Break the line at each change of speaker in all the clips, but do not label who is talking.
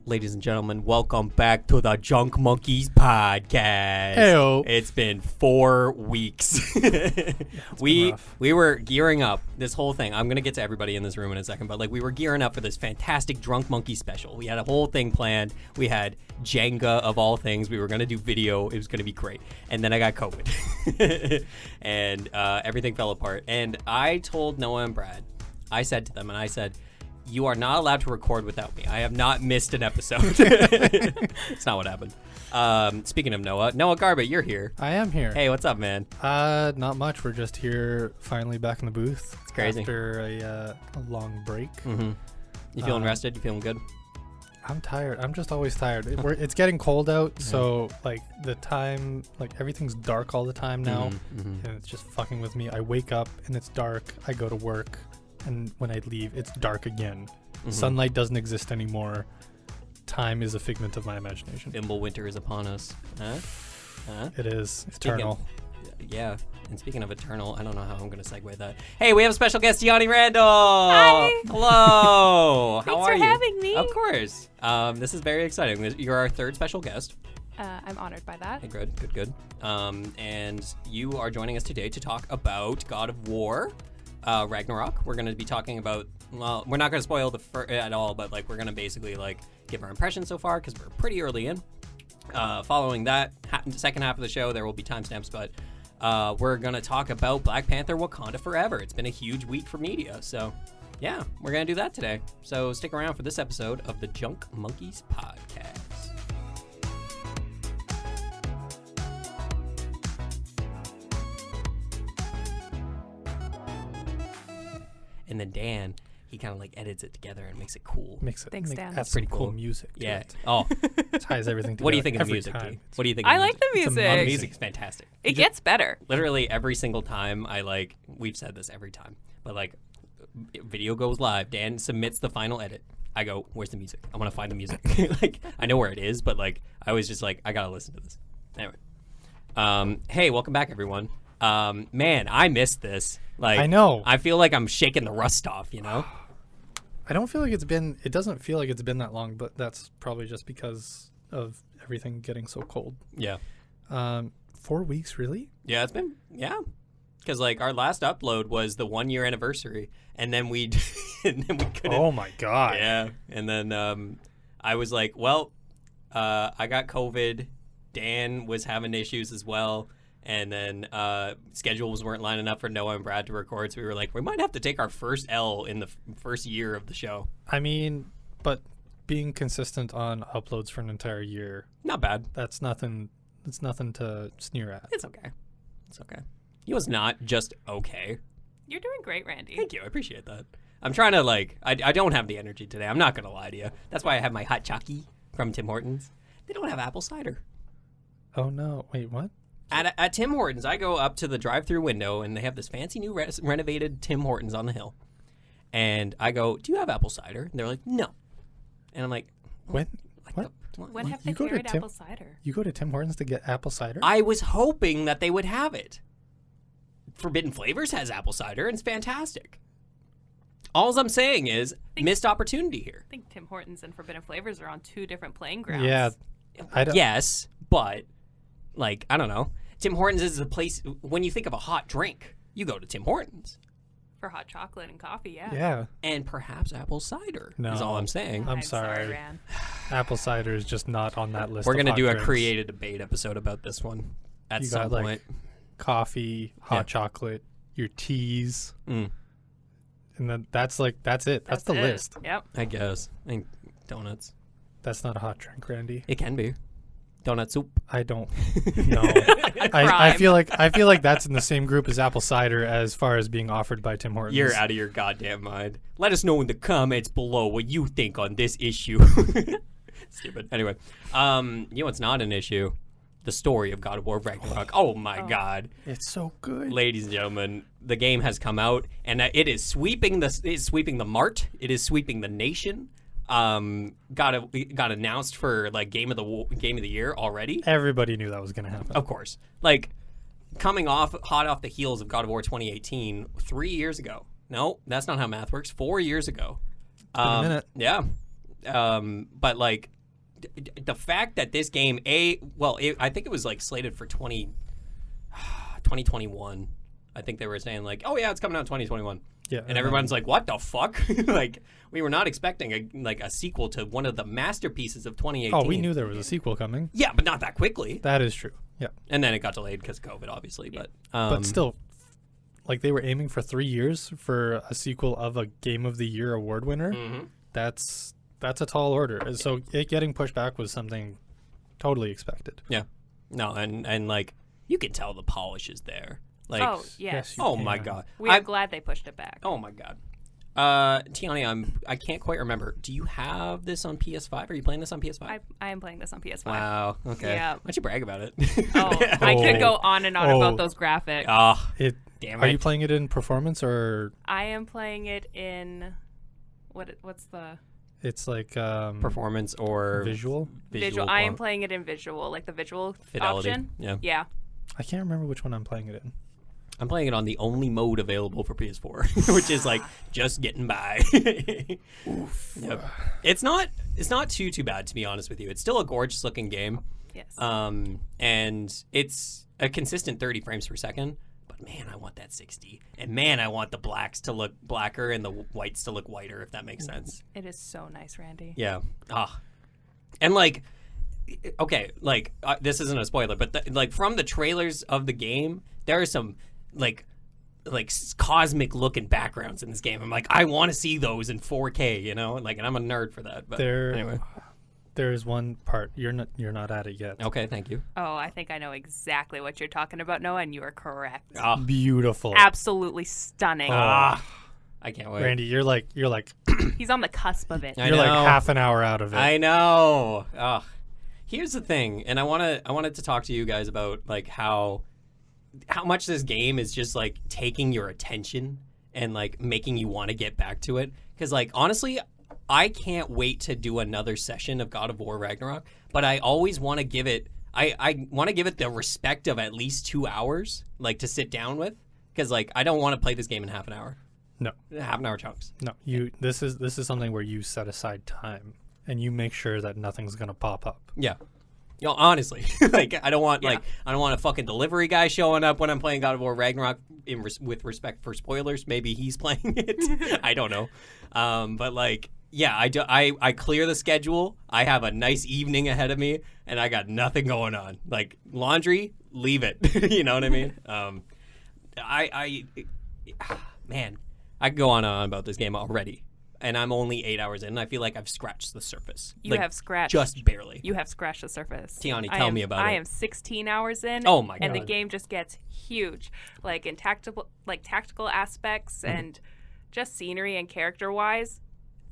Ladies and gentlemen, welcome back to the Junk Monkeys podcast.
Heyo.
It's been 4 weeks. we were gearing up this whole thing. I'm going to get to everybody in this room in a second, but we were gearing up for this fantastic Drunk Monkey special. We had a whole thing planned. We had Jenga of all things. We were going to do video. It was going to be great. And then I got COVID. and everything fell apart. And I told Noah and Brad, I said to them, you are not allowed to record without me. I have not missed an episode. It's not what happened. Speaking of Noah Garbutt, you're here.
I am here.
Hey, what's up, man?
Not much. We're just here, finally back in the booth.
It's crazy.
After a long break.
Mm-hmm. You feeling rested? You feeling good?
I'm tired. I'm just always tired. It's getting cold out, so the time, everything's dark all the time now, and it's just fucking with me. I wake up and it's dark. I go to work. And when I leave, it's dark again. Sunlight doesn't exist anymore. Time is a figment of my imagination.
Bimble winter is upon us. Huh?
It is. Eternal.
Yeah. And speaking of eternal, I don't know how I'm going to segue that. Hey, we have a special guest, Tianni Randall.
Hi.
Hello. How are you?
Thanks for having me.
Of course. This is very exciting. You're our third special guest.
I'm honored by that.
Hey, good. And you are joining us today to talk about God of War. Ragnarok. We're going to be talking about, well, we're not going to spoil at all, but we're going to basically give our impressions so far because we're pretty early in. Following that, second half of the show, there will be timestamps, but we're going to talk about Black Panther Wakanda Forever. It's been a huge week for media, so yeah, we're going to do that today. So stick around for this episode of the Junk Monkeys podcast. And then Dan, he kind of edits it together and makes it cool.
Thanks, Dan.
That's
pretty
cool
cool
music.
Yeah.
It
Oh,
ties everything together.
What do you think of the
every
music,
time.
Dee? What do you think?
I
of
like the
It's
music.
amazing.
Music's fantastic.
It gets better.
Literally every single time we've said this every time, but video goes live, Dan submits the final edit. I go, where's the music? I want to find the music. I know where it is, but I was just I gotta listen to this. Anyway, hey, welcome back, everyone. Man, I missed this.
I know.
I feel like I'm shaking the rust off,
I don't feel like it doesn't feel like it's been that long, but that's probably just because of everything getting so cold.
Yeah.
4 weeks, really?
Yeah, it's been, because our last upload was the 1 year anniversary, and then we couldn't.
Oh my god.
Yeah, and then I was I got COVID. Dan was having issues as well, and then schedules weren't lining up for Noah and Brad to record, so we were we might have to take our first L in the first year of the show. I mean,
but being consistent on uploads for an entire year,
not bad.
That's nothing. It's nothing to sneer at.
It's okay. It was not just okay.
You're doing great, Randy.
Thank you. I appreciate that. I'm trying to I don't have the energy today. I'm not gonna lie to you. That's why I have my hot chockey from Tim Hortons. They don't have apple cider.
Oh no! Wait, what?
At Tim Hortons, I go up to the drive-through window, and they have this fancy new renovated Tim Hortons on the hill. And I go, "Do you have apple cider?" And they're like, "No." And I'm like,
"When? What?
When have they carried apple cider?"
You go to Tim Hortons to get apple cider?
I was hoping that they would have it. Forbidden Flavors has apple cider, and it's fantastic. All I'm saying is missed opportunity here.
I think Tim Hortons and Forbidden Flavors are on two different playing grounds.
Yeah.
Yes, but I don't know. Tim Hortons is a place, when you think of a hot drink, you go to Tim Hortons.
For hot chocolate and coffee, yeah.
Yeah.
And perhaps apple cider
no.
is all I'm saying.
I'm sorry.
Ran.
Apple cider is just not on that list.
We're going to do
drinks.
a creative debate episode about this one at some point.
Coffee, hot chocolate, your teas. And then that's it. That's the list.
Yep.
I guess. Donuts.
That's not a hot drink, Randy.
It can be. Donut soup.
I don't know. I feel like that's in the same group as apple cider as far as being offered by Tim Hortons.
You're out of your goddamn mind. Let us know in the comments below what you think on this issue. Stupid. Anyway, what's not an issue? The story of God of War Ragnarok. Oh my god.
It's so good.
Ladies and gentlemen, the game has come out, and it is sweeping the mart. It is sweeping the nation. Got announced for game of the year already.
Everybody knew that was going to happen.
Of course. Coming hot off the heels of God of War 2018 3 years ago. No, that's not how math works. 4 years ago.
It's been a minute.
Yeah. But the fact that this game, I think it was like slated for 2021. I think they were saying like, oh yeah, it's coming out in 2021.
Yeah,
and everyone's like, what the fuck? Like, we were not expecting a sequel to one of the masterpieces of 2018.
Oh, we knew there was a sequel coming.
Yeah, but not that quickly.
That is true. Yeah.
And then it got delayed because of COVID, obviously.
Yeah.
But
still, like they were aiming for 3 years for a sequel of a Game of the Year award winner.
Mm-hmm.
That's a tall order. So it getting pushed back was something totally expected.
Yeah. No, and like you can tell the polish is there. Like,
oh yes.
Oh my god.
We're glad they pushed it back.
Oh my god. Tianni, I can't quite remember. Do you have this on PS5? Are you playing this on PS5?
I am playing this on PS5.
Wow. Okay.
Yeah.
Why don't you brag about it?
I could go on and on about those graphics.
Damn
Are
it.
you playing it in performance or?
I am playing it in what's the
It's like
performance or
visual.
I am playing it in visual, like the visual
fidelity.
option.
Yeah.
Yeah.
I can't remember which one I'm playing it in.
I'm playing it on the only mode available for PS4, which is like just getting by. Oof. Yep. It's not too bad, to be honest with you. It's still a gorgeous looking game.
Yes.
And it's a consistent 30 frames per second. But man, I want that 60. And man, I want the blacks to look blacker and the whites to look whiter, if that makes sense.
It is so nice, Randy.
Yeah. And like, okay, like this isn't a spoiler, but like from the trailers of the game, there are some like cosmic looking backgrounds in this game. I'm like, I want to see those in 4K, you know? Like, and I'm a nerd for that. But anyway.
There's one part you're not at it yet.
Okay, thank you.
Oh, I think I know exactly what you're talking about, Noah, and you are correct.
Beautiful.
Absolutely stunning.
I can't wait.
Randy, you're like
He's on the cusp of it.
you're like half an hour out of it.
I know. Here's the thing, and I wanted to talk to you guys about like how much this game is just like taking your attention and like making you want to get back to it. Because like honestly, I can't wait to do another session of God of War Ragnarok, but I always want to give it I want to give it the respect of at least 2 hours, like to sit down with, because like I don't want to play this game in half an hour.
No.
Half an hour chunks.
No. This is something where you set aside time and you make sure that nothing's gonna pop up.
Yeah. You know, honestly, like I don't want a fucking delivery guy showing up when I'm playing God of War Ragnarok. With respect for spoilers, maybe he's playing it. I don't know, but like, yeah, I clear the schedule. I have a nice evening ahead of me, and I got nothing going on. Like laundry, leave it. You know what I mean? Man, I could go on and on about this game already. And I'm only 8 hours in, and I feel like I've scratched the surface.
You have scratched.
Just barely.
You have scratched the surface.
Tianni, tell me about it.
I am 16 hours in.
Oh, my God.
And the game just gets huge. Like, in tactical aspects and just scenery and character-wise,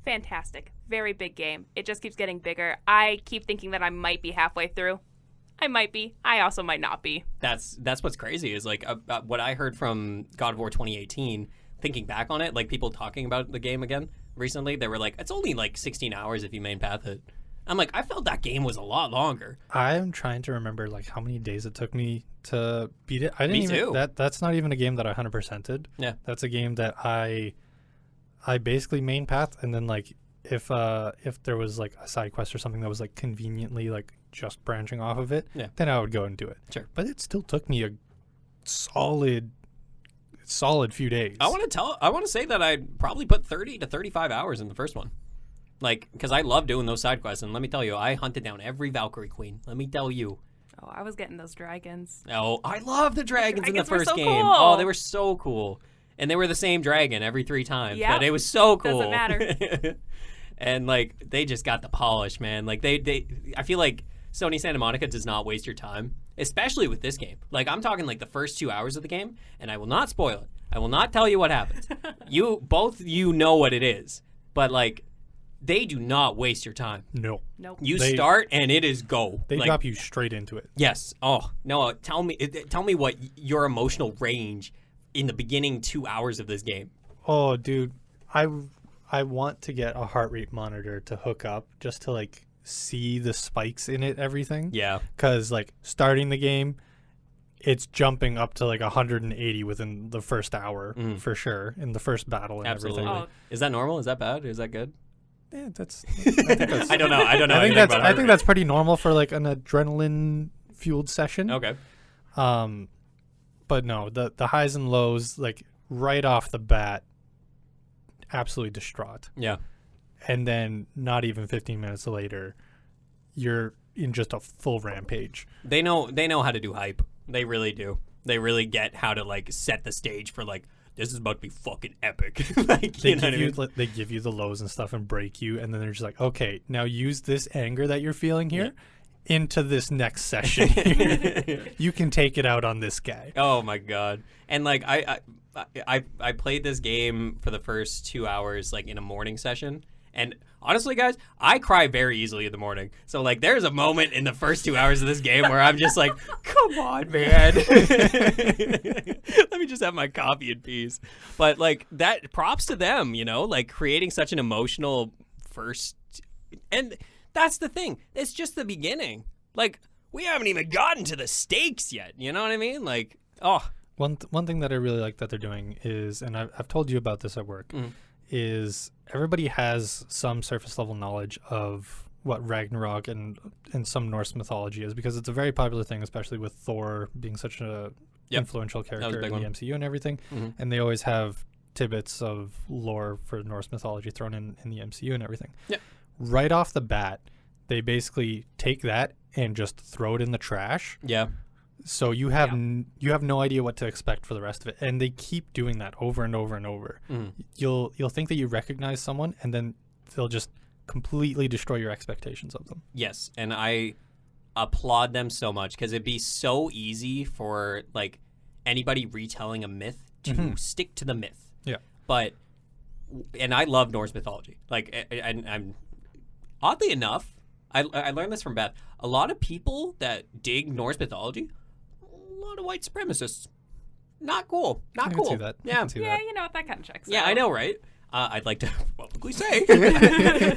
fantastic. Very big game. It just keeps getting bigger. I keep thinking that I might be halfway through. I might be. I also might not be.
That's what's crazy is, like, what I heard from God of War 2018, thinking back on it, like, people talking about the game again, recently, they were like, it's only like 16 hours if you main path it. I'm like, I felt that game was a lot longer.
I'm trying to remember like how many days it took me to beat it. I didn't
Me too.
That's not even a game that I 100%ed.
Yeah.
That's a game that I basically main path, and then like if there was like a side quest or something that was like conveniently like just branching off of it, then I would go and do it.
Sure.
But it still took me a solid few days.
I want to say that I probably put 30 to 35 hours in the first one. Like, because I love doing those side quests, and let me tell you, I hunted down every Valkyrie queen. Let me tell you.
Oh, I was getting those dragons.
Oh, I love the dragons in the first
were so
game.
Cool.
Oh, they were so cool. And they were the same dragon every 3 times.
Yeah.
But it was so cool.
Doesn't matter.
And, like, they just got the polish, man. Like, I feel like Sony Santa Monica does not waste your time, especially with this game. Like, I'm talking, like, the first 2 hours of the game, and I will not spoil it. I will not tell you what happens. You know what it is. But, like, they do not waste your time.
No.
Nope.
You start, and it is go.
They
like,
drop you straight into it.
Yes. Oh, Noah, tell me what your emotional range in the beginning 2 hours of this game.
Oh, dude. I want to get a heart rate monitor to hook up just to, like, see the spikes in it, everything.
Yeah.
Because, like, starting the game, it's jumping up to, like, 180 within the first hour, for sure, in the first battle and
Absolutely.
everything.
Oh.
Is that normal? Is that bad? Is that good?
Yeah, that's. I think that's.
I don't know.
I think that's pretty normal for like an adrenaline fueled session.
Okay.
But no, the highs and lows, like right off the bat, absolutely distraught.
Yeah.
And then not even 15 minutes later, you're in just a full rampage.
They know how to do hype. They really do. They really get how to like set the stage for like, this is about to be fucking epic. Like,
they give you the lows and stuff and break you, and then they're just like, okay, now use this anger that you're feeling here into this next session. You can take it out on this guy.
Oh my god! And like I played this game for the first 2 hours like in a morning session, and honestly, guys, I cry very easily in the morning. So like, there's a moment in the first 2 hours of this game where I'm just like, come on, man. Let me just have my coffee in peace. But like, that props to them, you know, like creating such an emotional first. And that's the thing. It's just the beginning. Like, we haven't even gotten to the stakes yet. You know what I mean? Like, oh.
One thing that I really like that they're doing is, and I've told you about this at work, is everybody has some surface level knowledge of what Ragnarok and some Norse mythology is, because it's a very popular thing, especially with Thor being such a influential character in the MCU and everything. And they always have tidbits of lore for Norse mythology thrown in the MCU and everything.
Yep.
Right off the bat, they basically take that and just throw it in the trash.
Yeah.
So you have you have no idea what to expect for the rest of it, and they keep doing that over and over and over. You'll think that you recognize someone, and then they'll just completely destroy your expectations of them.
Yes, and I applaud them so much, because it'd be so easy for like anybody retelling a myth to stick to the myth.
Yeah.
And I love Norse mythology. Like, and I'm oddly enough, I learned this from Beth. A lot of people that dig Norse mythology, a lot of white supremacists. Not cool. Not cool.
I can see that.
Yeah.
Yeah, you know what? That kind of checks out.
Yeah, I know, right? I'd like to publicly say,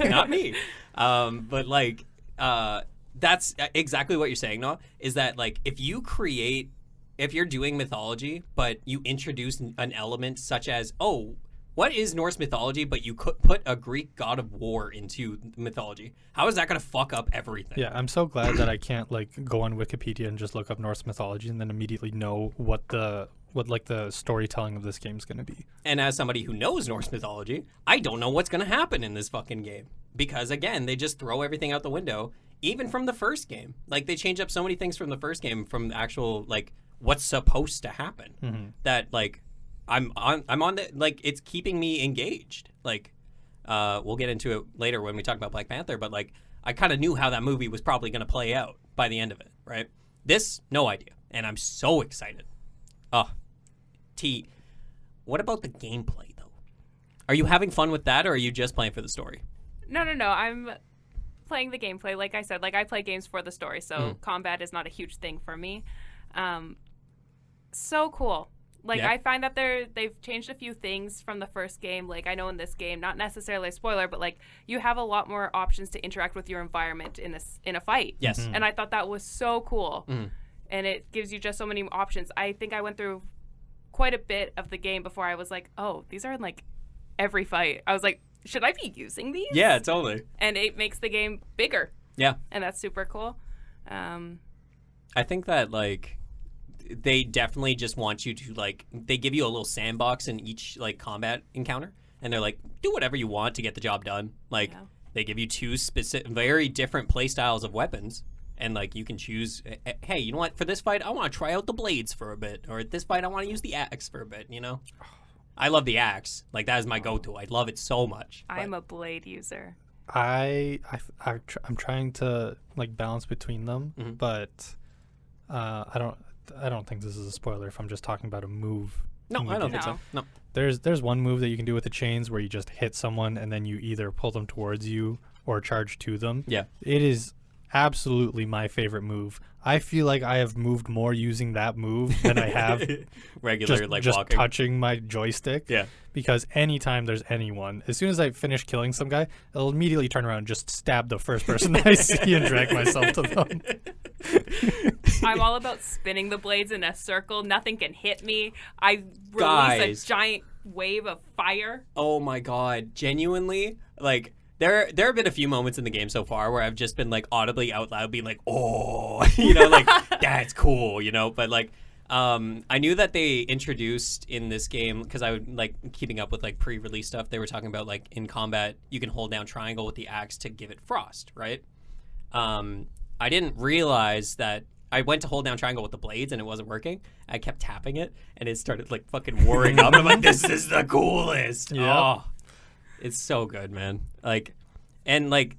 not me. But like, that's exactly what you're saying, Noah, is that like, if you're doing mythology, but you introduce an element such as, oh, what is Norse mythology, but you could put a Greek god of war into mythology? How is that going to fuck up everything?
Yeah, I'm so glad that I can't like go on Wikipedia and just look up Norse mythology and then immediately know what the storytelling of this game is going to be.
And as somebody who knows Norse mythology, I don't know what's going to happen in this fucking game, because again, they just throw everything out the window, even from the first game. Like, they change up so many things from the first game, from the actual like what's supposed to happen, that like. I'm on the, like, it's keeping me engaged. Like, we'll get into it later when we talk about Black Panther, but like, I kind of knew how that movie was probably going to play out by the end of it, right? This, no idea. And I'm so excited. What about the gameplay though? Are you having fun with that, or are you just playing for the story?
No. I'm playing the gameplay. Like I said, like, I play games for the story, so combat is not a huge thing for me. So cool. Like, I find that they've changed a few things from the first game. Like, I know in this game, not necessarily a spoiler, but like, you have a lot more options to interact with your environment in a fight.
Yes.
And I thought that was so cool. And it gives you just so many options. I think I went through quite a bit of the game before I was like, oh, these are in like every fight. I was like, should I be using these?
Yeah, totally.
And it makes the game bigger.
Yeah.
And that's super cool.
I think that like, they definitely just want you to like, they give you a little sandbox in each like combat encounter, and they're like, do whatever you want to get the job done. Like, they give you two specific, very different play styles of weapons, and like, you can choose, hey, you know what, for this fight I want to try out the blades for a bit, or at this fight I want to use the axe for a bit, you know. I love the axe. Like, that is my go-to. I love it so much.
I'm a blade user.
I'm trying to like balance between them, but I don't think this is a spoiler if I'm just talking about a move.
No, I don't think so. No.
There's one move that you can do with the chains where you just hit someone and then you either pull them towards you or charge to them.
Yeah.
It is absolutely my favorite move. I feel like I have moved more using that move than I have
regular
just
walking,
touching my joystick.
Yeah.
Because anytime there's anyone, as soon as I finish killing some guy, I'll immediately turn around and just stab the first person I see and drag myself to them.
I'm all about spinning the blades in a circle. Nothing can hit me. I release a giant wave of fire.
Oh my god. Genuinely, like, There have been a few moments in the game so far where I've just been like audibly out loud being like, oh, you know, like that's cool, you know. But like, I knew that they introduced in this game, because I would like keeping up with like pre-release stuff. They were talking about like in combat, you can hold down triangle with the axe to give it frost, right? I didn't realize that. I went to hold down triangle with the blades and it wasn't working. I kept tapping it and it started like fucking warring up. I'm like, this is the coolest.
Yeah.
Oh, it's so good, man. Like, and like,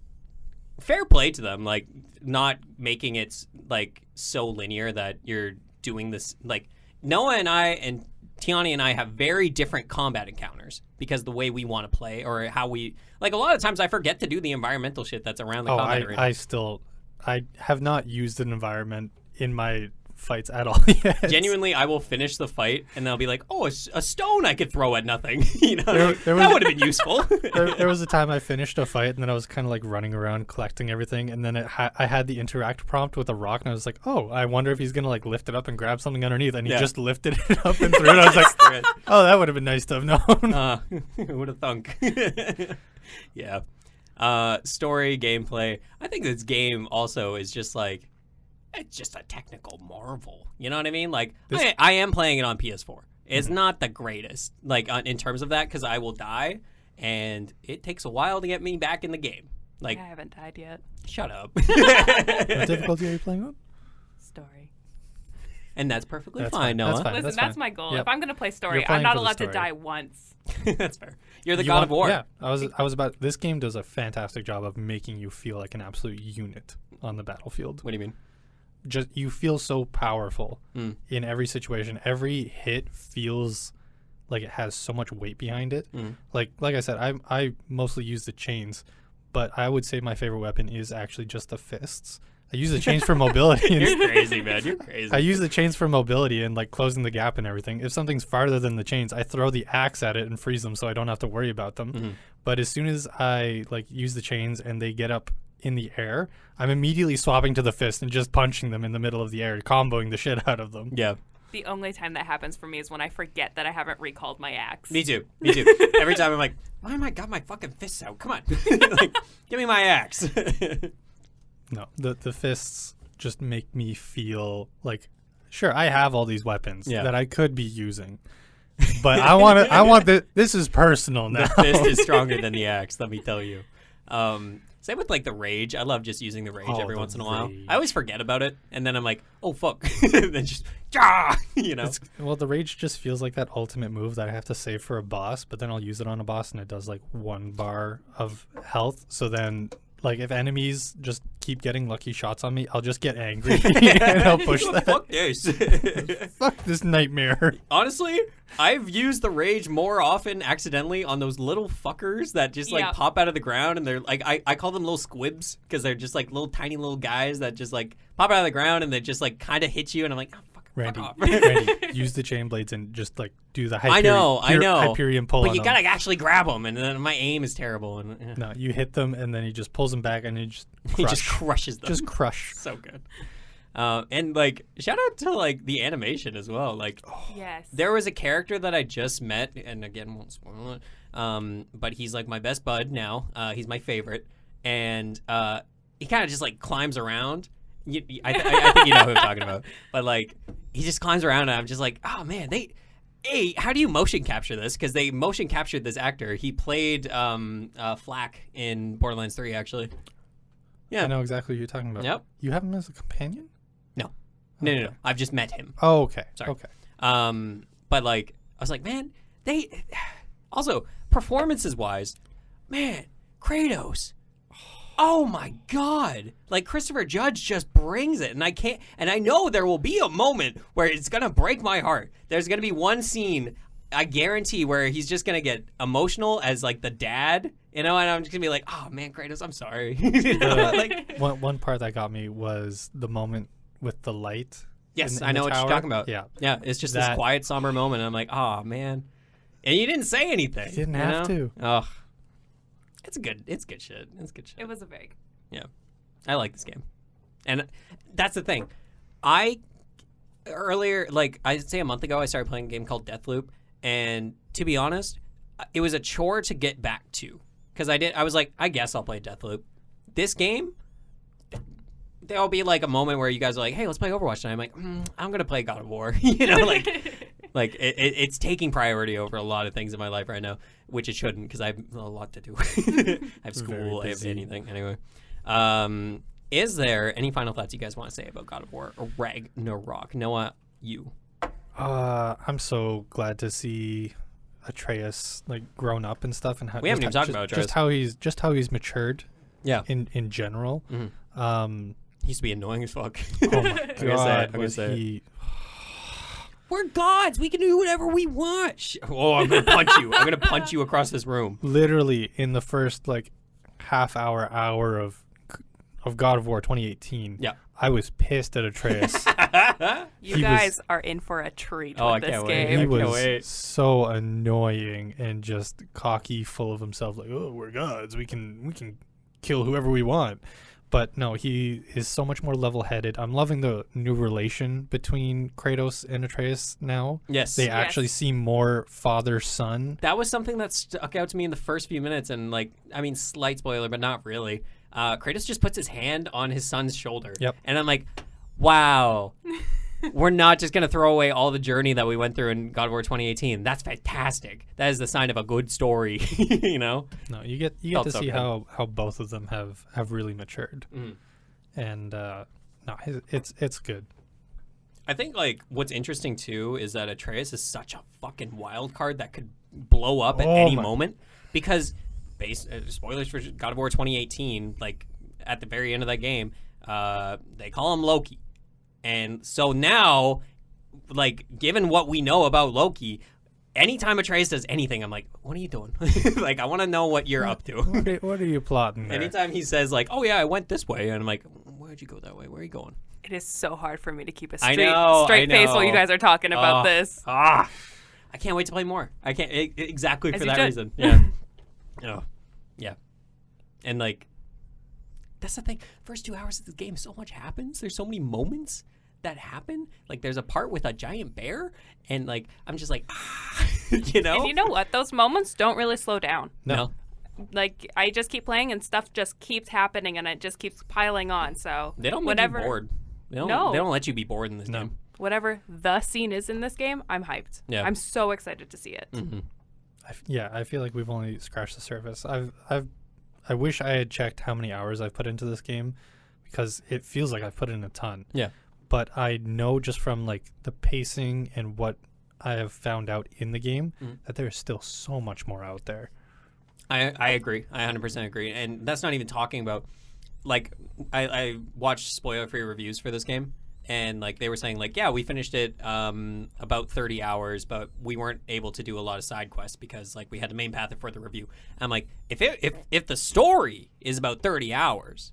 fair play to them. Like, not making it like so linear that you're doing this. Like, Noah and I and Tianni and I have very different combat encounters because the way we want to play or how we like. A lot of times I forget to do the environmental shit that's around the combat arena.
I have not used an environment in my fights at all yet.
Genuinely, I will finish the fight and they'll be like, "Oh, a stone I could throw at nothing." You know, that would have been useful.
There was a time I finished a fight and then I was kind of like running around collecting everything, and then I had the interact prompt with a rock, and I was like, "Oh, I wonder if he's gonna like lift it up and grab something underneath," and he just lifted it up and threw it. I was like, "Oh, that would have been nice to have known."
Would have thunk. Yeah. Story, gameplay. I think this game also is just like, it's just a technical marvel. You know what I mean? Like, I am playing it on PS4. It's not the greatest, like, in terms of that, because I will die, and it takes a while to get me back in the game. Like,
I haven't died yet.
Shut up.
What difficulty are you playing on?
Story.
And that's perfectly fine, Noah.
That's fine.
Listen, that's my goal.
Yep.
If I'm going to play story,
You're playing
I'm not
for the
allowed to
story.
die once.
That's fair. You're the God of War.
Yeah, I was about. This game does a fantastic job of making you feel like an absolute unit on the battlefield.
What do you mean?
Just you feel so powerful in every situation. Every hit feels like it has so much weight behind it. Like I said, I mostly use the chains, but I would say my favorite weapon is actually just the fists. I use the chains for mobility.
You're crazy, man. You're crazy.
I use the chains for mobility and like closing the gap and everything. If something's farther than the chains, I throw the axe at it and freeze them so I don't have to worry about them. But as soon as I like use the chains and they get up in the air, I'm immediately swapping to the fist and just punching them in the middle of the air, comboing the shit out of them.
Yeah.
The only time that happens for me is when I forget that I haven't recalled my axe.
Me too. Every time I'm like, why am I got my fucking fists out? Come on. Like, give me my axe.
No, the fists just make me feel like, sure, I have all these weapons that I could be using, but I want this is personal now.
The fist is stronger than the axe, let me tell you. Same with like the rage. I love just using the rage every once in a while. I always forget about it, and then I'm like, oh fuck, then just you know.
Well, the rage just feels like that ultimate move that I have to save for a boss, but then I'll use it on a boss and it does like 1 bar of health. So then, like, if enemies just keep getting lucky shots on me, I'll just get angry and I'll push that.
Fuck this.
Fuck this nightmare.
Honestly, I've used the rage more often accidentally on those little fuckers that just like pop out of the ground, and they're like, I call them little squibs because they're just like little tiny little guys that just like pop out of the ground and they just like kind of hit you, and I'm like, oh, fuck
Randy,
off.
Randy, use the chain blades and just like do the
I know.
Hyperion pull.
But
on
you
them.
gotta actually grab them, and then my aim is terrible. And
No, you hit them and then he just pulls them back and he just
he just crushes them.
Just crush.
So good. And like, shout out to like the animation as well. Like,
Yes.
there was a character that I just met, and again, won't spoil it. But he's like my best bud now. He's my favorite, and he kind of just like climbs around. I think you know who I'm talking about. But like, he just climbs around, and I'm just like, oh man, hey, how do you motion capture this? Because they motion captured this actor. He played Flack in Borderlands 3, actually. Yeah,
I know exactly what you're talking about.
Yep.
You have him as a companion?
No. I've just met him.
Oh, okay.
Sorry.
Okay.
But like, I was like, man, they also performances wise, man, Kratos. Oh my God! Like, Christopher Judge just brings it, and I know there will be a moment where it's gonna break my heart. There's gonna be one scene, I guarantee, where he's just gonna get emotional as like the dad, you know, and I'm just gonna be like, oh man, Kratos, I'm sorry. You know, like,
one part that got me was the moment with the light.
yes,
in
I know
the
what you're
tower.
talking about.
Yeah.
It's just this quiet, somber moment. And I'm like, oh man, and you didn't say anything.
You didn't have to.
Oh, it's good shit. It's good shit.
It was a very
Yeah. I like this game. And that's the thing. Earlier, like I'd say a month ago, I started playing a game called Deathloop. And to be honest, it was a chore to get back to. because I was like, I guess I'll play Deathloop. This game, there'll be like a moment where you guys are like, hey, let's play Overwatch tonight. I'm like, I'm gonna play God of War. Like it's taking priority over a lot of things in my life right now, which it shouldn't, because I have a lot to do. I have school, I have anything. Anyway, is there any final thoughts you guys want to say about God of War or Ragnarok? Noah, you.
I'm so glad to see Atreus like grown up and stuff, and how
we haven't even talked about Atreus.
just how he's matured.
Yeah.
In general.
Mm-hmm. He used to be annoying as fuck.
Oh my god,
I'm gonna say it. We're gods. We can do whatever we want. Oh, I'm gonna punch you. I'm gonna punch you across this room.
Literally in the first like half hour of God of War 2018.
Yeah.
I was pissed at Atreus.
You guys are in for a treat with this game.
He was so annoying and just cocky, full of himself. Like, oh, we're gods. We can kill whoever we want. But no, he is so much more level-headed. I'm loving the new relation between Kratos and Atreus now.
Yes.
They actually seem more father-son.
That was something that stuck out to me in the first few minutes, and like, I mean, slight spoiler, but not really. Kratos just puts his hand on his son's shoulder.
Yep.
And I'm like, wow. We're not just going to throw away all the journey that we went through in God of War 2018. That's fantastic. That is the sign of a good story, you know?
No, you get to see how both of them have really matured. And no, it's good.
I think like what's interesting too is that Atreus is such a fucking wild card that could blow up at any moment, because spoilers for God of War 2018, like at the very end of that game, they call him Loki. And so now, like, given what we know about Loki, anytime Atreus does anything, I'm like, what are you doing? Like, I want to know what you're up to.
What are you plotting there?
Anytime he says, like, oh, yeah, I went this way. And I'm like, where'd you go that way? Where are you going?
It is so hard for me to keep a
straight
face while you guys are talking about this.
I can't wait to play more. I can't, exactly
As
for
you
that
should.
reason. Yeah. Oh, yeah. And, like, that's the thing. First 2 hours of this game, so much happens. There's so many moments that happen. Like, there's a part with a giant bear, and like, I'm just like, you know.
And you know what? Those moments don't really slow down.
No.
Like, I just keep playing, and stuff just keeps happening, and it just keeps piling on. So
they don't make you bored. They don't let you be bored in this game.
Whatever the scene is in this game, I'm hyped.
Yeah.
I'm so excited to see it.
Mm-hmm.
I feel like we've only scratched the surface. I wish I had checked how many hours I've put into this game, because it feels like I've put in a ton.
Yeah.
But I know just from like the pacing and what I have found out in the game that there's still so much more out there.
I agree. I 100% agree. And that's not even talking about, like, I watched spoiler-free reviews for this game, and like they were saying like, yeah, we finished it about 30 hours, but we weren't able to do a lot of side quests because like we had the main path for the review. I'm like, if the story is about 30 hours,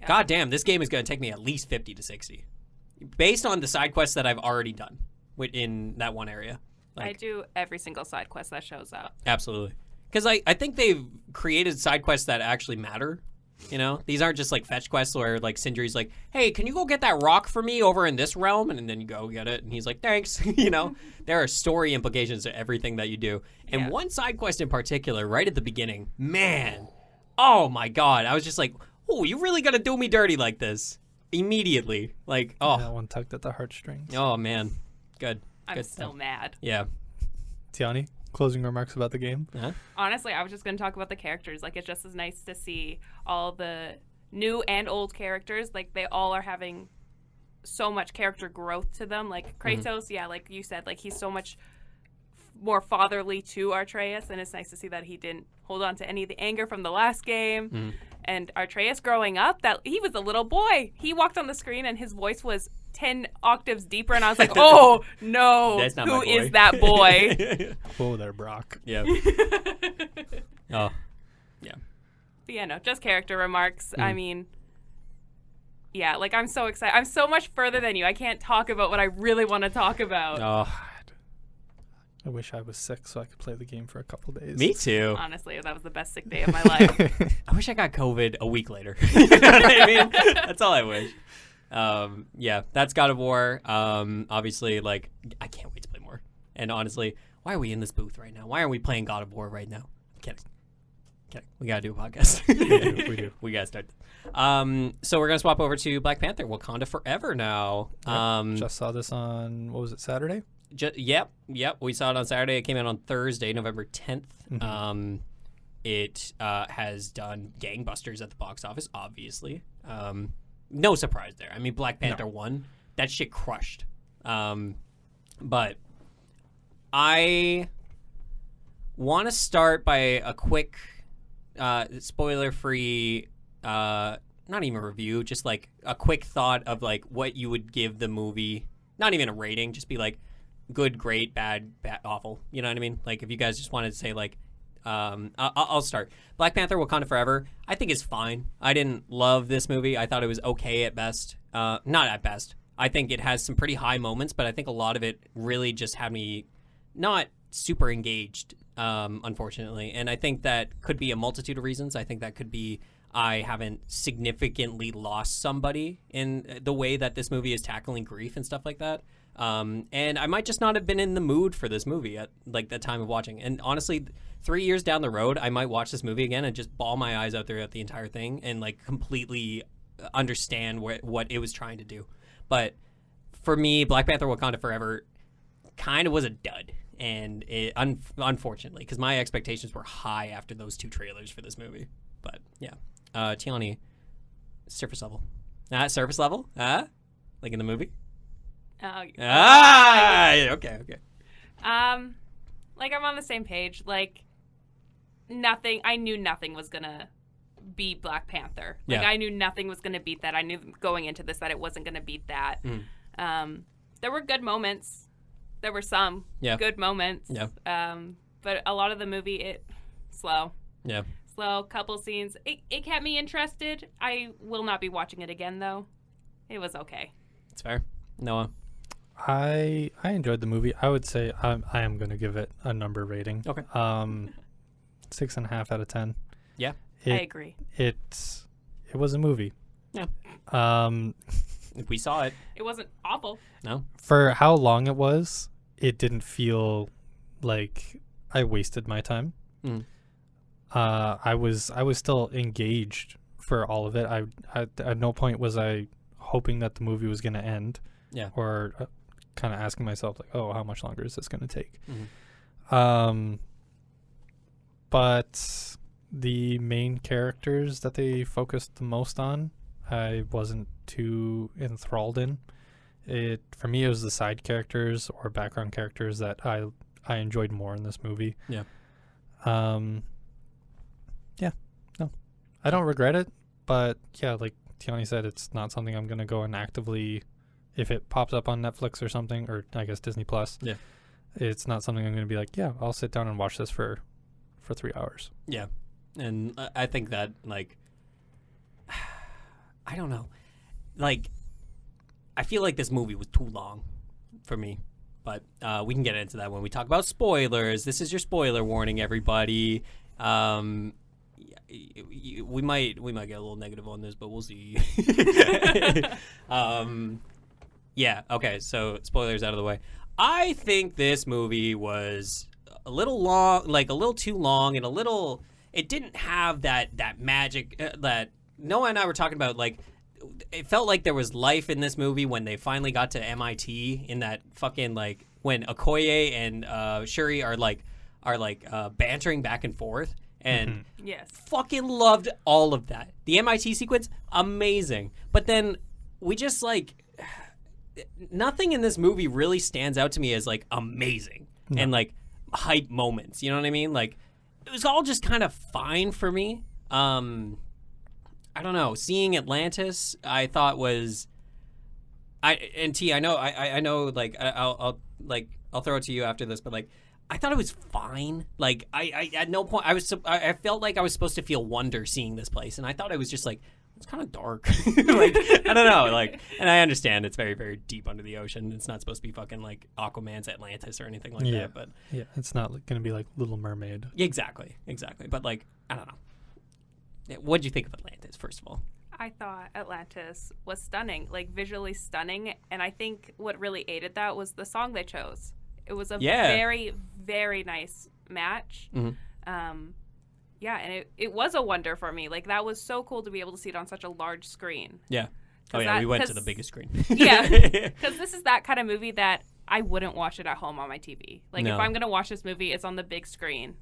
god damn, this game is going to take me at least 50 to 60. Based on the side quests that I've already done in that one area. Like,
I do every single side quest that shows up.
Absolutely. Because I think they've created side quests that actually matter. You know? These aren't just like fetch quests where like Sindri's like, hey, can you go get that rock for me over in this realm? And then you go get it. And he's like, thanks. You know? There are story implications to everything that you do. And one side quest in particular, right at the beginning, man, oh my God. I was just like, oh, you really gonna do me dirty like this? Immediately. Like, oh.
That one tugged at the heartstrings.
Oh, man. Good.
I'm
Good
still
stuff.
mad.
Yeah.
Tianni, closing remarks about the game?
Uh-huh.
Honestly, I was just going to talk about the characters. Like, it's just as nice to see all the new and old characters. Like, they all are having so much character growth to them. Like, Kratos, like you said, like, he's so much more fatherly to Atreus, and it's nice to see that he didn't hold on to any of the anger from the last game. And Atreus growing up, that he was a little boy. He walked on the screen and his voice was 10 octaves deeper, and I was like, oh no,
that's not
who
my boy.
is that boy?
Whoa there, Brock.
Yeah. Oh. Yeah.
But yeah, no, just character remarks. I mean, yeah, like I'm so excited. I'm so much further than you. I can't talk about what I really want to talk about.
Oh.
I wish I was sick so I could play the game for a couple days.
Me too.
Honestly, that was the best sick day of my life.
I wish I got COVID a week later. You know what I mean? That's all I wish. Yeah, that's God of War. Obviously, like, I can't wait to play more. And honestly, why are we in this booth right now? Why aren't we playing God of War right now? I'm kidding. Okay, we gotta do a podcast.
We do.
We gotta start. So we're gonna swap over to Black Panther, Wakanda Forever now.
Just saw this on, what was it, Saturday?
Yep. We saw it on Saturday. It came out on Thursday, November 10th.
Mm-hmm.
It has done gangbusters at the box office, obviously. No surprise there. I mean, Black Panther won. That shit crushed. But I want to start by a quick, spoiler-free, not even review, just like a quick thought of like what you would give the movie. Not even a rating, just be like good, great, bad, awful. You know what I mean? Like if you guys just wanted to say like, I'll start. Black Panther: Wakanda Forever, I think is fine. I didn't love this movie. I thought it was okay at best. Not at best. I think it has some pretty high moments, but I think a lot of it really just had me not super engaged, unfortunately. And I think that could be a multitude of reasons. I think that could be I haven't significantly lost somebody in the way that this movie is tackling grief and stuff like that. And I might just not have been in the mood for this movie at like the time of watching. And honestly, 3 years down the road, I might watch this movie again and just bawl my eyes out throughout the entire thing and like completely understand what it was trying to do. But for me, Black Panther: Wakanda Forever kind of was a dud. And it, unfortunately, because my expectations were high after those two trailers for this movie. But yeah, Tianni, surface level. Surface level? Like in the movie? Okay.
Like I'm on the same page. Like nothing. I knew nothing was gonna beat Black Panther. Like I knew nothing was gonna beat that. I knew going into this that it wasn't gonna beat that. There were good moments. There were some good moments. Yeah. But a lot of the movie, slow. Yeah. Slow, couple scenes. It kept me interested. I will not be watching it again, though. It was okay.
That's fair. Noah?
I enjoyed the movie. I would say I am going to give it a number rating.
Okay.
6.5 out of 10.
Yeah. I agree.
It was a movie.
Yeah. We saw it.
It wasn't awful.
No.
For how long it was, it didn't feel like I wasted my time. I was still engaged for all of it. I at no point was I hoping that the movie was going to end.
Yeah.
Or kind of asking myself like, oh, how much longer is this going to take? But the main characters that they focused the most on, I wasn't too enthralled in. For me, it was the side characters or background characters that I enjoyed more in this movie.
Yeah.
No, I don't regret it, but yeah, like Tianni said, it's not something I'm gonna go and actively, if it pops up on Netflix or something, or I guess Disney Plus. Yeah. It's not something I'm gonna be like, yeah, I'll sit down and watch this for 3 hours.
Yeah, and I think that like. I don't know. Like, I feel like this movie was too long for me. But we can get into that when we talk about spoilers. This is your spoiler warning, everybody. We might get a little negative on this, but we'll see. Yeah, okay, so spoilers out of the way. I think this movie was a little long, like a little too long, and it didn't have that magic that Noah and I were talking about. Like, it felt like there was life in this movie when they finally got to MIT in that fucking, like, when Okoye and Shuri are bantering back and forth. And
yes,
fucking loved all of that. The MIT sequence, amazing. But then we just, like, nothing in this movie really stands out to me as, like, amazing and, like, hype moments. You know what I mean? Like, it was all just kind of fine for me. I don't know. Seeing Atlantis, I thought was, I know. Like, I'll throw it to you after this, but like, I thought it was fine. Like, I at no point I felt like I was supposed to feel wonder seeing this place, and I thought it was just like, it's kind of dark. Like, I don't know. Like, and I understand it's very, very deep under the ocean. It's not supposed to be fucking like Aquaman's Atlantis or anything like that. But
yeah, it's not going to be like Little Mermaid.
Exactly. But like, I don't know. What did you think of Atlantis, first of all?
I thought Atlantis was stunning, like visually stunning. And I think what really aided that was the song they chose. It was a very, very nice match. Yeah, and it was a wonder for me. Like, that was so cool to be able to see it on such a large screen.
Yeah. Oh, yeah, we went to the biggest screen.
Yeah, because this is that kind of movie that I wouldn't watch it at home on my TV. Like, if I'm going to watch this movie, it's on the big screen.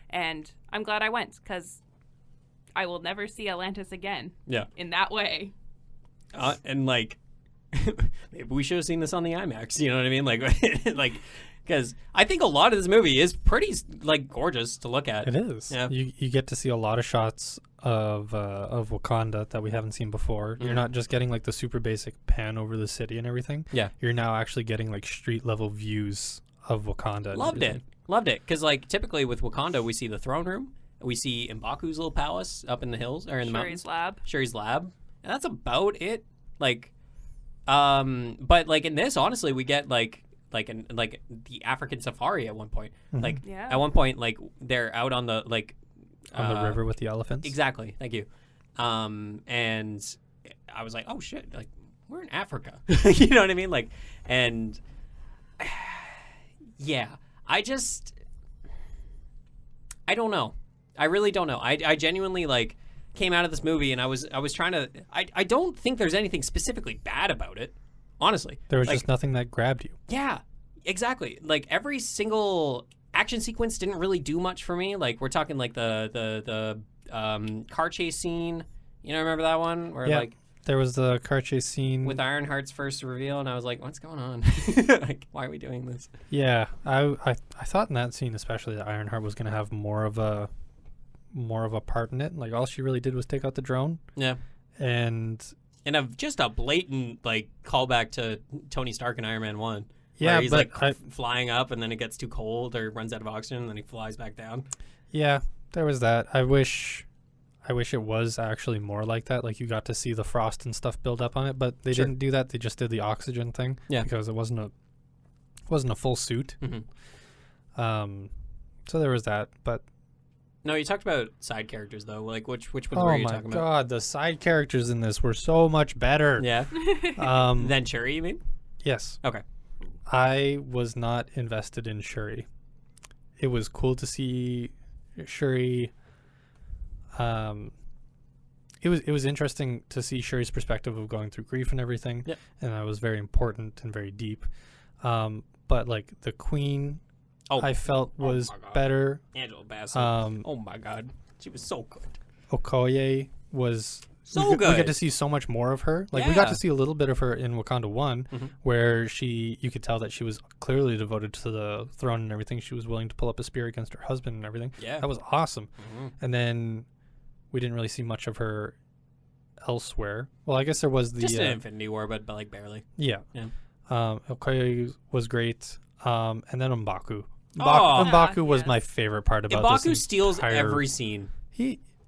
And I'm glad I went, because I will never see Atlantis again.
Yeah.
In that way.
And, like, maybe we should have seen this on the IMAX. You know what I mean? Like, because I think a lot of this movie is pretty, like, gorgeous to look at.
It is.
Yeah.
You get to see a lot of shots of Wakanda that we haven't seen before. You're not just getting, like, the super basic pan over the city and everything.
Yeah.
You're now actually getting, like, street-level views of Wakanda.
Loved it. Because, like, typically with Wakanda, we see the throne room. We see M'Baku's little palace up in the hills, or in the mountains. Shuri's lab. And that's about it. Like, but, like, in this, honestly, we get, like the African safari at one point. Like, at one point, like, they're out on the, like...
on the river with the elephants?
Exactly. Thank you. And I was like, oh, shit. Like, we're in Africa. You know what I mean? Like, and... yeah. I don't know. I really don't know. I genuinely, like, came out of this movie and I was trying to... I don't think there's anything specifically bad about it. Honestly.
There was
like,
just nothing that grabbed you.
Yeah, exactly. Like, every single action sequence didn't really do much for me. Like, we're talking, like, the car chase scene. You know, remember that one? Where, like...
There was the car chase scene.
With Ironheart's first reveal, and I was like, what's going on? Like, why are we doing this?
Yeah, I thought in that scene especially that Ironheart was going to have more of a part in it. Like, all she really did was take out the drone.
Yeah.
And
just a blatant, like, callback to Tony Stark in Iron Man 1.
Yeah,
where he's,
but
like, flying up, and then it gets too cold or runs out of oxygen, and then he flies back down.
Yeah, there was that. I wish it was actually more like that. Like, you got to see the frost and stuff build up on it, but they didn't do that. They just did the oxygen thing. Yeah. Because it wasn't a full suit. Mm-hmm. So there was that, but...
No, you talked about side characters, though. Like, which ones were you talking about?
Oh, my God. The side characters in this were so much better.
Yeah? Than Shuri, you mean?
Yes.
Okay.
I was not invested in Shuri. It was cool to see Shuri. It was interesting to see Shuri's perspective of going through grief and everything. Yep. And that was very important and very deep. But, like, the Queen... I felt was better.
Angela Bassett. Oh my God, she was so good.
Okoye was
so good.
We get to see so much more of her. Like, we got to see a little bit of her in Wakanda 1, where you could tell that she was clearly devoted to the throne and everything. She was willing to pull up a spear against her husband and everything. Yeah, that was awesome. And then we didn't really see much of her elsewhere. Well, I guess there was
just an Infinity War, but like barely.
Yeah. Okoye was great. And then M'Baku. M'Baku was my favorite part about this.
M'Baku steals every scene.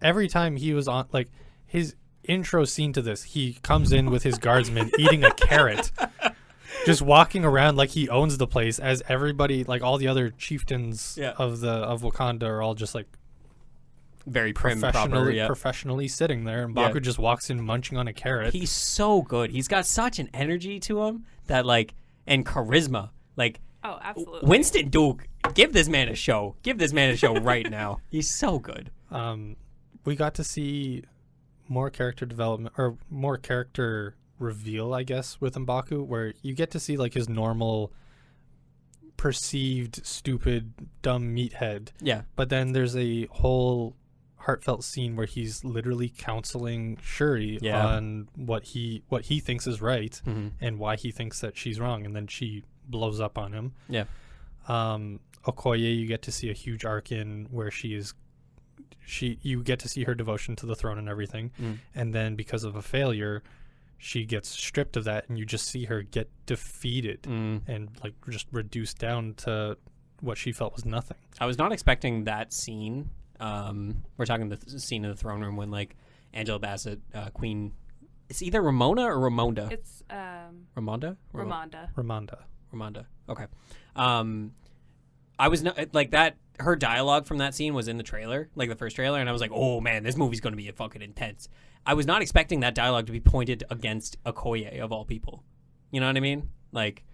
Every time he was on, like, his intro scene to this, he comes in with his guardsmen eating a carrot, just walking around like he owns the place, as everybody, like all the other chieftains of Wakanda, are all just like
very professionally
sitting there, and M'Baku just walks in munching on a carrot.
He's so good. He's got such an energy to him that, like, and charisma, like.
Oh, absolutely.
Winston Duke, give this man a show. Give this man a show right now. He's so good.
We got to see more character development, or more character reveal, I guess, with M'Baku, where you get to see, like, his normal perceived stupid dumb meathead. Yeah. But then there's a whole heartfelt scene where he's literally counseling Shuri on what he thinks is right and why he thinks that she's wrong, and then she blows up on him. Yeah. Okoye, you get to see a huge arc in where you get to see her devotion to the throne and everything, and then because of a failure, she gets stripped of that, and you just see her get defeated and, like, just reduced down to what she felt was nothing.
I was not expecting that scene. We're talking the scene in the throne room when, like, Angela Bassett, Queen. It's either Ramona or Ramonda.
It's
Ramonda.
Ramonda.
Okay. I was not like that. Her dialogue from that scene was in the trailer, like the first trailer, and I was like, "Oh man, this movie's going to be fucking intense." I was not expecting that dialogue to be pointed against Okoye of all people. You know what I mean? Like,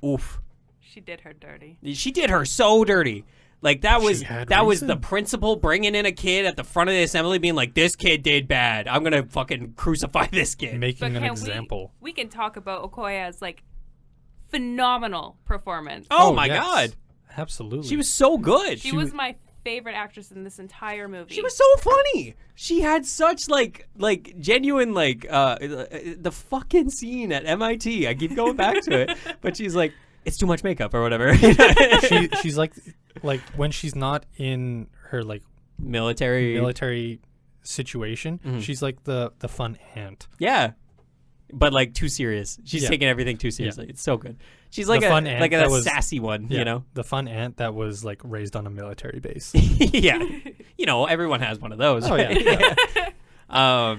oof.
She did her dirty.
She did her so dirty. Like that was
reason.
the principal bringing in a kid at the front of the assembly, being like, "This kid did bad. I'm gonna fucking crucify this kid."
Making an example.
We can talk about Okoye's like phenomenal performance.
Oh my
yes.
God,
Absolutely.
she was so good.
She was my favorite actress in this entire movie.
She was so funny. She had such like genuine the fucking scene at MIT. I keep going back to it, but she's like, it's too much makeup or whatever.
She's like when she's not in her like
military
situation,
Mm-hmm.
she's like the fun aunt.
Yeah, but like too serious. She's
Yeah.
taking everything too seriously. It's so good. She's
The
like
fun aunt
a
that was-
sassy one, you know.
The fun aunt that was like raised on a military base.
Yeah, you know, everyone has one of those.
Oh,
right?
yeah.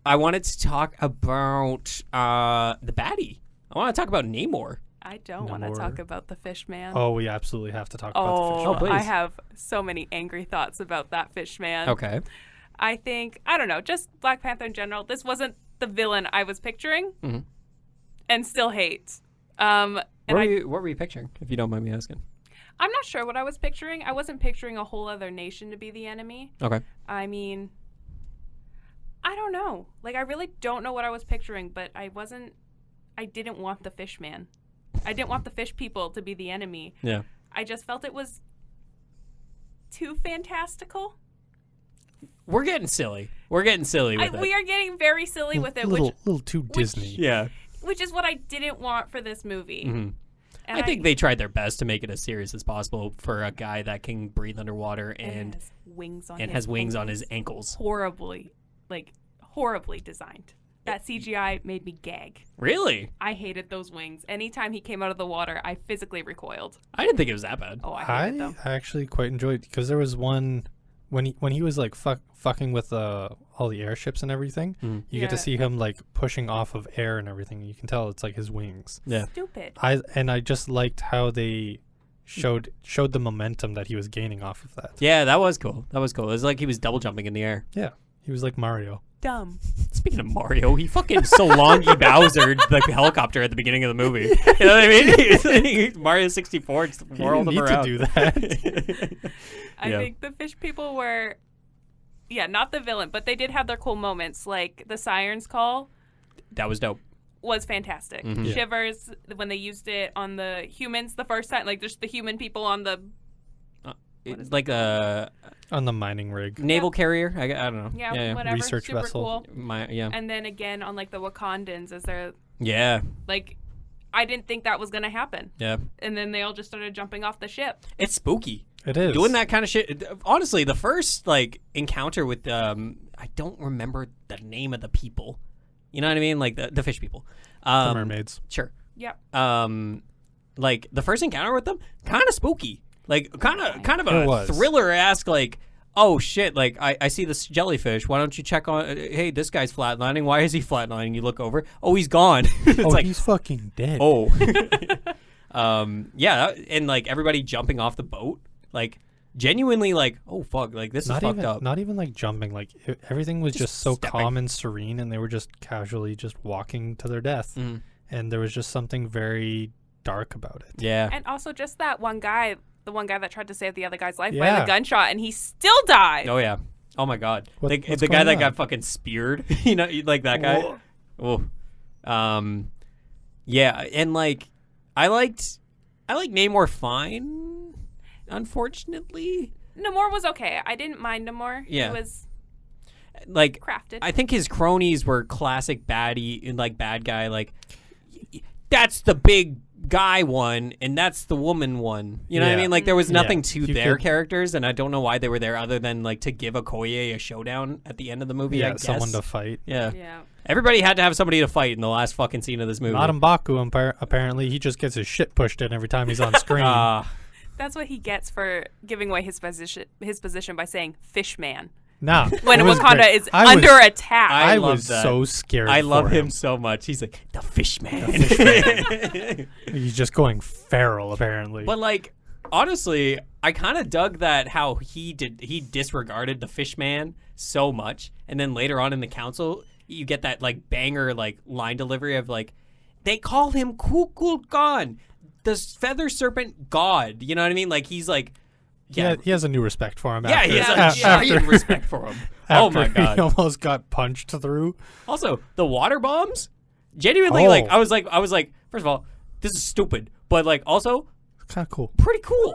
I wanted to talk about the baddie. I want to talk about Namor.
I don't want to talk about the fish man.
Oh, we absolutely have to talk about the fish.
Oh,
man.
please.
I have so many angry thoughts about that fish man.
Okay.
I think, I don't know, just Black Panther in general. This wasn't the villain I was picturing
Mhm.
and still hate.
What were you picturing, if you don't mind me asking?
I'm not sure what I was picturing. I wasn't picturing a whole other nation to be the enemy.
Okay.
I mean, I don't know. Like, I really don't know what I was picturing, but I didn't want the fish man. I didn't want the fish people to be the enemy.
Yeah.
I just felt it was too fantastical.
We're getting silly. With it.
We are getting very silly with it,
little too Disney.
Yeah.
which is what I didn't want for this movie.
Mm-hmm.
And
I think they tried their best to make it as serious as possible for a guy that can breathe underwater and
has wings on
has wings on his ankles.
Horribly designed. That CGI made me gag.
Really?
I hated those wings. Anytime he came out of the water, I physically recoiled.
I didn't think it was that bad.
Oh, I hated them.
I actually quite enjoyed because there was one when he was like fucking with all the airships and everything.
Mm.
You get to
Yeah.
see him like pushing off of air and everything. You can tell it's like his wings.
Yeah.
Stupid.
I just liked how they showed the momentum that he was gaining off of that.
Yeah, that was cool. It was like he was double jumping in the air.
Yeah, he was like Mario.
Dumb.
Speaking of Mario, he fucking Solongi Bowsered the helicopter at the beginning of the movie. You know what I mean? He's Mario 64 just
He
whirled
didn't
him
need
around.
to do that.
I
Yeah.
think the fish people were, not the villain, but they did have their cool moments. Like the siren's call
That was dope.
was fantastic.
Mhm.
Yeah.
Shivers when they used it on the humans the first time, like just the human people on the
It's like a
On the mining rig.
naval carrier. I don't know.
yeah, whatever,
Research
super
vessel.
cool.
Yeah.
And then again on like the Wakandans as they're
Yeah.
like, I didn't think that was gonna happen,
Yeah.
and then they all just started jumping off the ship.
It's spooky.
It is
Doing that kind of shit. Honestly, the first like encounter with I don't remember the name of the people. You know what I mean? Like the fish people.
The mermaids.
Sure.
Yep.
Like the first encounter with them, kind of spooky. Like kind of
It
a
was.
thriller-esque. Like, oh shit! Like I see this jellyfish. Why don't you check on? Hey, this guy's flatlining. Why is he flatlining? You look over. Oh, he's gone. It's like,
He's fucking dead.
oh. Yeah, and like everybody jumping off the boat, like genuinely, like, oh fuck, like this is fucked up.
Not even like jumping. Like everything was just so
stepping.
calm and serene, and they were just casually just walking to their death.
Mhm.
And there was just something very dark about it.
Yeah.
And also just that one guy, the one guy that tried to save the other guy's life by
Yeah.
the gunshot, and he still died.
Oh yeah. Oh my god. Like
What's
the guy
going
that
on?
got fucking speared. You know, like that guy. Oh. Yeah, and like I liked Namor fine, unfortunately.
Namor was okay. I didn't mind Namor.
Yeah.
He was
Like
crafted.
I think his cronies were classic baddie and like bad guy, like that's the big guy one and that's the woman one. You know what I
Yeah.
mean? Like there was
Yeah.
nothing to
You
their
could-
characters, and I don't know why they were there other than like to give Okoye a showdown at the end of the movie. I
Yeah,
guess.
someone to fight.
Yeah.
yeah.
Everybody had to have somebody to fight in the last fucking scene of this movie.
Not M'Baku, apparently. He just gets his shit pushed in every time he's on screen.
That's what he gets for giving away his position by saying fish man.
Nah.
When
it was
Wakanda
great.
is
I
under
was-
attack.
I
I
love
was
that.
so scared.
I love
for
him so much. He's like the fish man.
He's just going feral, apparently.
But like honestly, I kind of dug that how he disregarded the fish man so much, and then later on in the council, you get that like banger like line delivery of like they call him Kukulkan, the feather serpent god. You know what I mean? Like he's like
he has a new respect for him.
Yeah,
after,
he has a giant respect for him. Oh my god,
he almost got punched through.
Also, the water bombs, genuinely, like I was like, first of all, this is stupid, but like also,
kind of cool.
Pretty cool.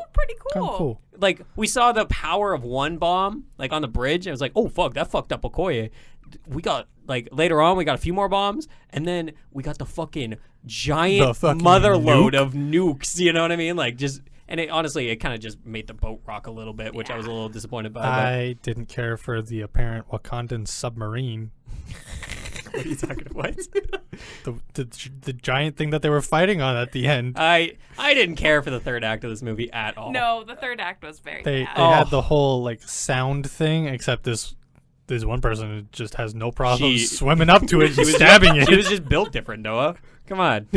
Kind of cool.
Like we saw the power of one bomb, like on the bridge. I was like, oh fuck, that fucked up Okoye. We got like later on, we got a few more bombs, and then we got the fucking giant mother load of nukes. You know what I mean? Like just. And honestly, it kind of just made the boat rock a little bit, which I was a little disappointed by.
I didn't care for the apparent Wakandan submarine.
What are you talking about?
the giant thing that they were fighting on at the end.
I didn't care for the third act of this movie at all.
No, the third act was very
They
bad.
had the whole like sound thing, except this one person who just has no problem swimming up to it and stabbing it.
She was just built different, Noah. Come on.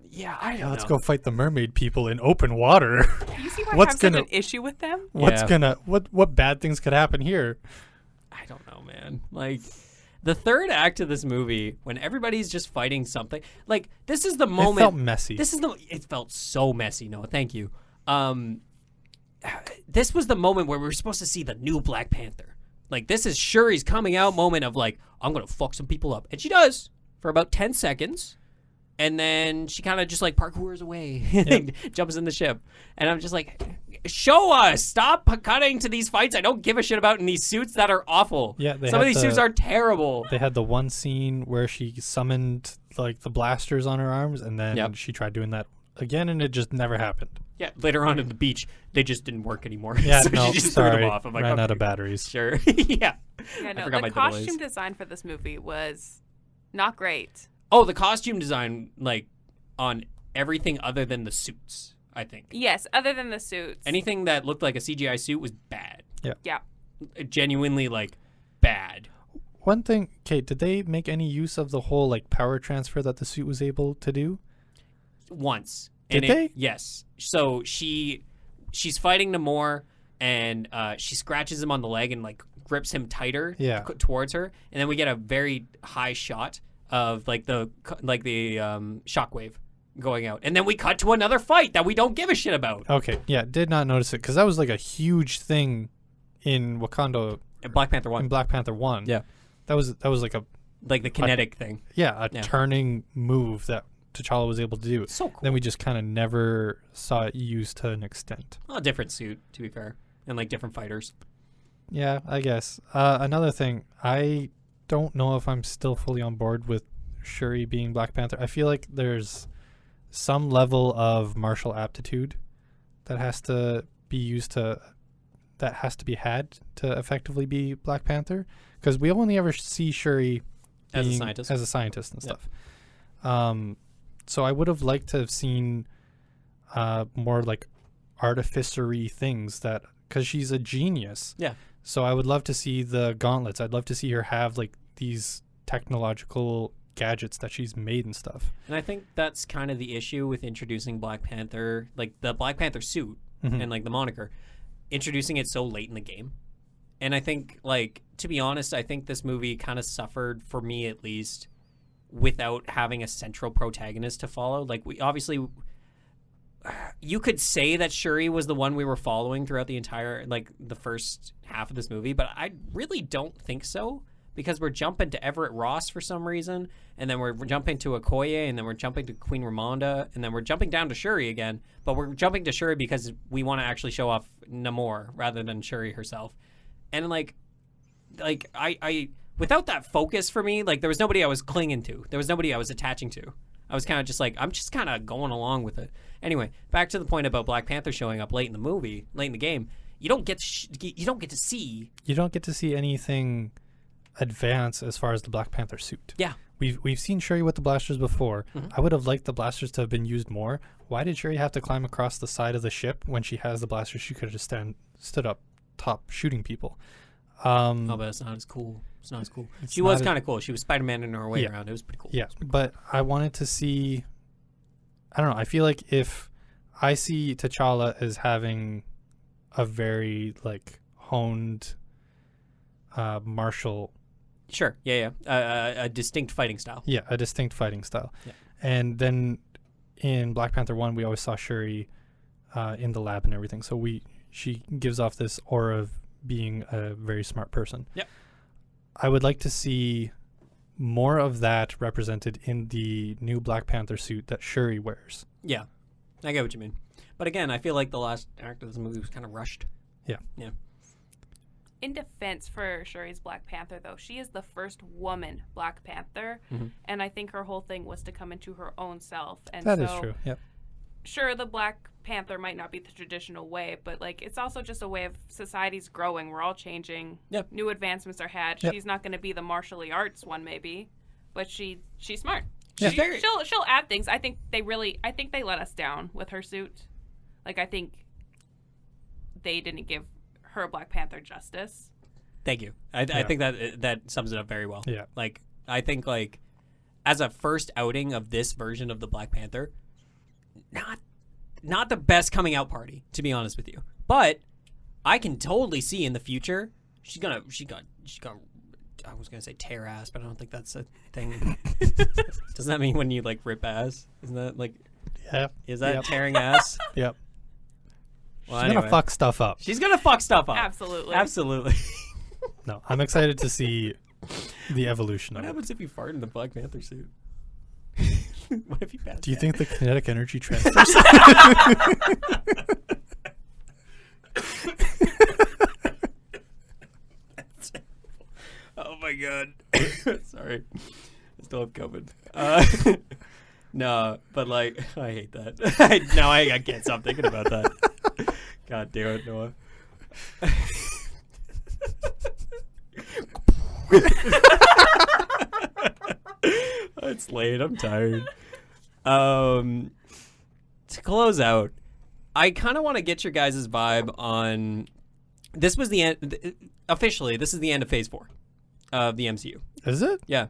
Yeah, I don't know.
Let's go fight the mermaid people in open water.
You see why I have such an issue with them?
What bad things could happen here?
I don't know, man. Like the third act of this movie, when everybody's just fighting something, like this is the moment.
It felt messy.
It felt so messy, Noah. Thank you. This was the moment where we were supposed to see the new Black Panther. Like this is Shuri's coming out moment of like, I'm gonna fuck some people up. And she does for about 10 seconds. And then she kind of just like parkours away and jumps in the ship. And I'm just like, show us. Stop cutting to these fights I don't give a shit about in these suits that are awful.
Yeah,
some of these suits are terrible.
They had the one scene where she summoned like the blasters on her arms, and then she tried doing that again, and it just never happened.
Yeah, later on in the beach, they just didn't work anymore.
Yeah,
so
no,
she just
sorry.
threw them off. I'm like,
ran out of batteries.
Sure. Yeah,
no, the costume design for this movie was not great.
Oh, the costume design, like, on everything other than the suits, I think.
Yes, other than the suits.
Anything that looked like a CGI suit was bad.
Yeah.
Genuinely, like, bad.
One thing, Kate, did they make any use of the whole, like, power transfer that the suit was able to do?
Once.
Did they?
Yes. So she's fighting Namor, and she scratches him on the leg and, like, grips him tighter towards her. And then we get a very high shot of like the shockwave going out, and then we cut to another fight that we don't give a shit about.
Okay, yeah, did not notice it because that was like a huge thing in
Black Panther 1.
In Black Panther 1,
yeah,
that was like
the kinetic thing.
Yeah, turning move that T'Challa was able to do.
So cool.
Then we just kind of never saw it used to an extent.
Well, a different suit, to be fair, and like different fighters.
Yeah, I guess. Another thing, I don't know if I'm still fully on board with Shuri being Black Panther. I feel like there's some level of martial aptitude that has to be had to effectively be Black Panther, because we only ever see Shuri
as a scientist
and stuff. So I would have liked to have seen more like artificery things, that because she's a genius.
Yeah.
So I would love to see the gauntlets. I'd love to see her have like these technological gadgets that she's made and stuff.
And I think that's kind of the issue with introducing Black Panther, like the Black Panther suit and like the moniker, introducing it so late in the game. And I think, like, to be honest, I think this movie kind of suffered, for me at least, without having a central protagonist to follow. Like, we obviously, you could say that Shuri was the one we were following throughout the entire, like, the first half of this movie, but I really don't think so, because we're jumping to Everett Ross for some reason, and then we're jumping to Okoye, and then we're jumping to Queen Ramonda, and then we're jumping down to Shuri again, but we're jumping to Shuri because we want to actually show off Namor rather than Shuri herself. And like I without that focus for me, like, there was nobody I was clinging to. There was nobody I was attaching to. I was kind of just like, I'm just kind of going along with it. Anyway, back to the point about Black Panther showing up late in the game. You don't get to see
anything advance as far as the Black Panther suit.
Yeah.
We've seen Shuri with the blasters before. I would have liked the blasters to have been used more. Why did Shuri have to climb across the side of the ship when she has the blasters? She could have just stood up top shooting people.
But it's not as cool. It's not as cool. She was kind of cool. She was Spider-Man in her way around. It was pretty cool.
Yeah, but I wanted to see, I don't know, I feel like if I see T'Challa as having a very, like, honed martial...
Sure, yeah. A distinct fighting style.
Yeah, a distinct fighting style.
Yeah.
And then in Black Panther 1, we always saw Shuri in the lab and everything. So she gives off this aura of being a very smart person.
Yep.
I would like to see more of that represented in the new Black Panther suit that Shuri wears.
Yeah, I get what you mean. But again, I feel like the last act of this movie was kind of rushed.
Yeah.
Yeah.
In defense for Shuri's Black Panther, though, she is the first woman Black Panther, and I think her whole thing was to come into her own self. And
That is true. Yep.
Sure, the Black Panther might not be the traditional way, but like it's also just a way of society's growing. We're all changing.
Yep.
New advancements are had.
Yep.
She's not going to be the martial arts one, maybe, but she's smart.
Yeah.
She'll add things. I think they let us down with her suit. Like I think they didn't give her Black Panther justice.
Thank you. I think that sums it up very well.
Yeah.
Like I think like as a first outing of this version of the Black Panther, not the best coming out party, to be honest with you. But I can totally see in the future she got I was gonna say tear ass, but I don't think that's a thing. Doesn't that mean when you like rip ass? Isn't that like is that tearing ass?
Yep.
Well,
She's gonna fuck stuff up.
She's gonna fuck stuff up.
Absolutely.
No, I'm excited to see the evolution
What
of it.
happens if you fart in the Black Panther suit? What if you pass?
Do you think the kinetic energy transfers?
Oh my god. Sorry. I still have COVID. No, but like, I hate that. I can't stop thinking about that. God damn it, Noah. It's late. I'm tired. To close out, I kind of want to get your guys' vibe on. This was the end. Officially, this is the end of Phase 4 of the MCU.
Is it?
Yeah.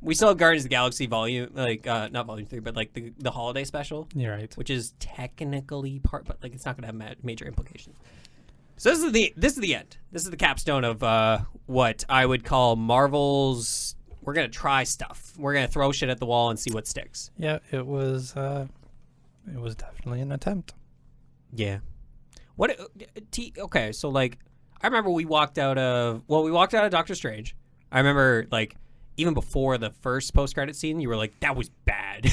We still have Guardians of the Galaxy volume, like not volume 3, but like the holiday special.
You're right.
Which is technically part, but like it's not going to have major implications. So this is the end. This is the capstone of what I would call Marvel's. We're gonna try stuff. We're gonna throw shit at the wall and see what sticks.
Yeah, it was definitely an attempt.
Yeah. What? Okay, so like, I remember we walked out of Doctor Strange. I remember like even before the first post-credit scene, you were like, "That was bad."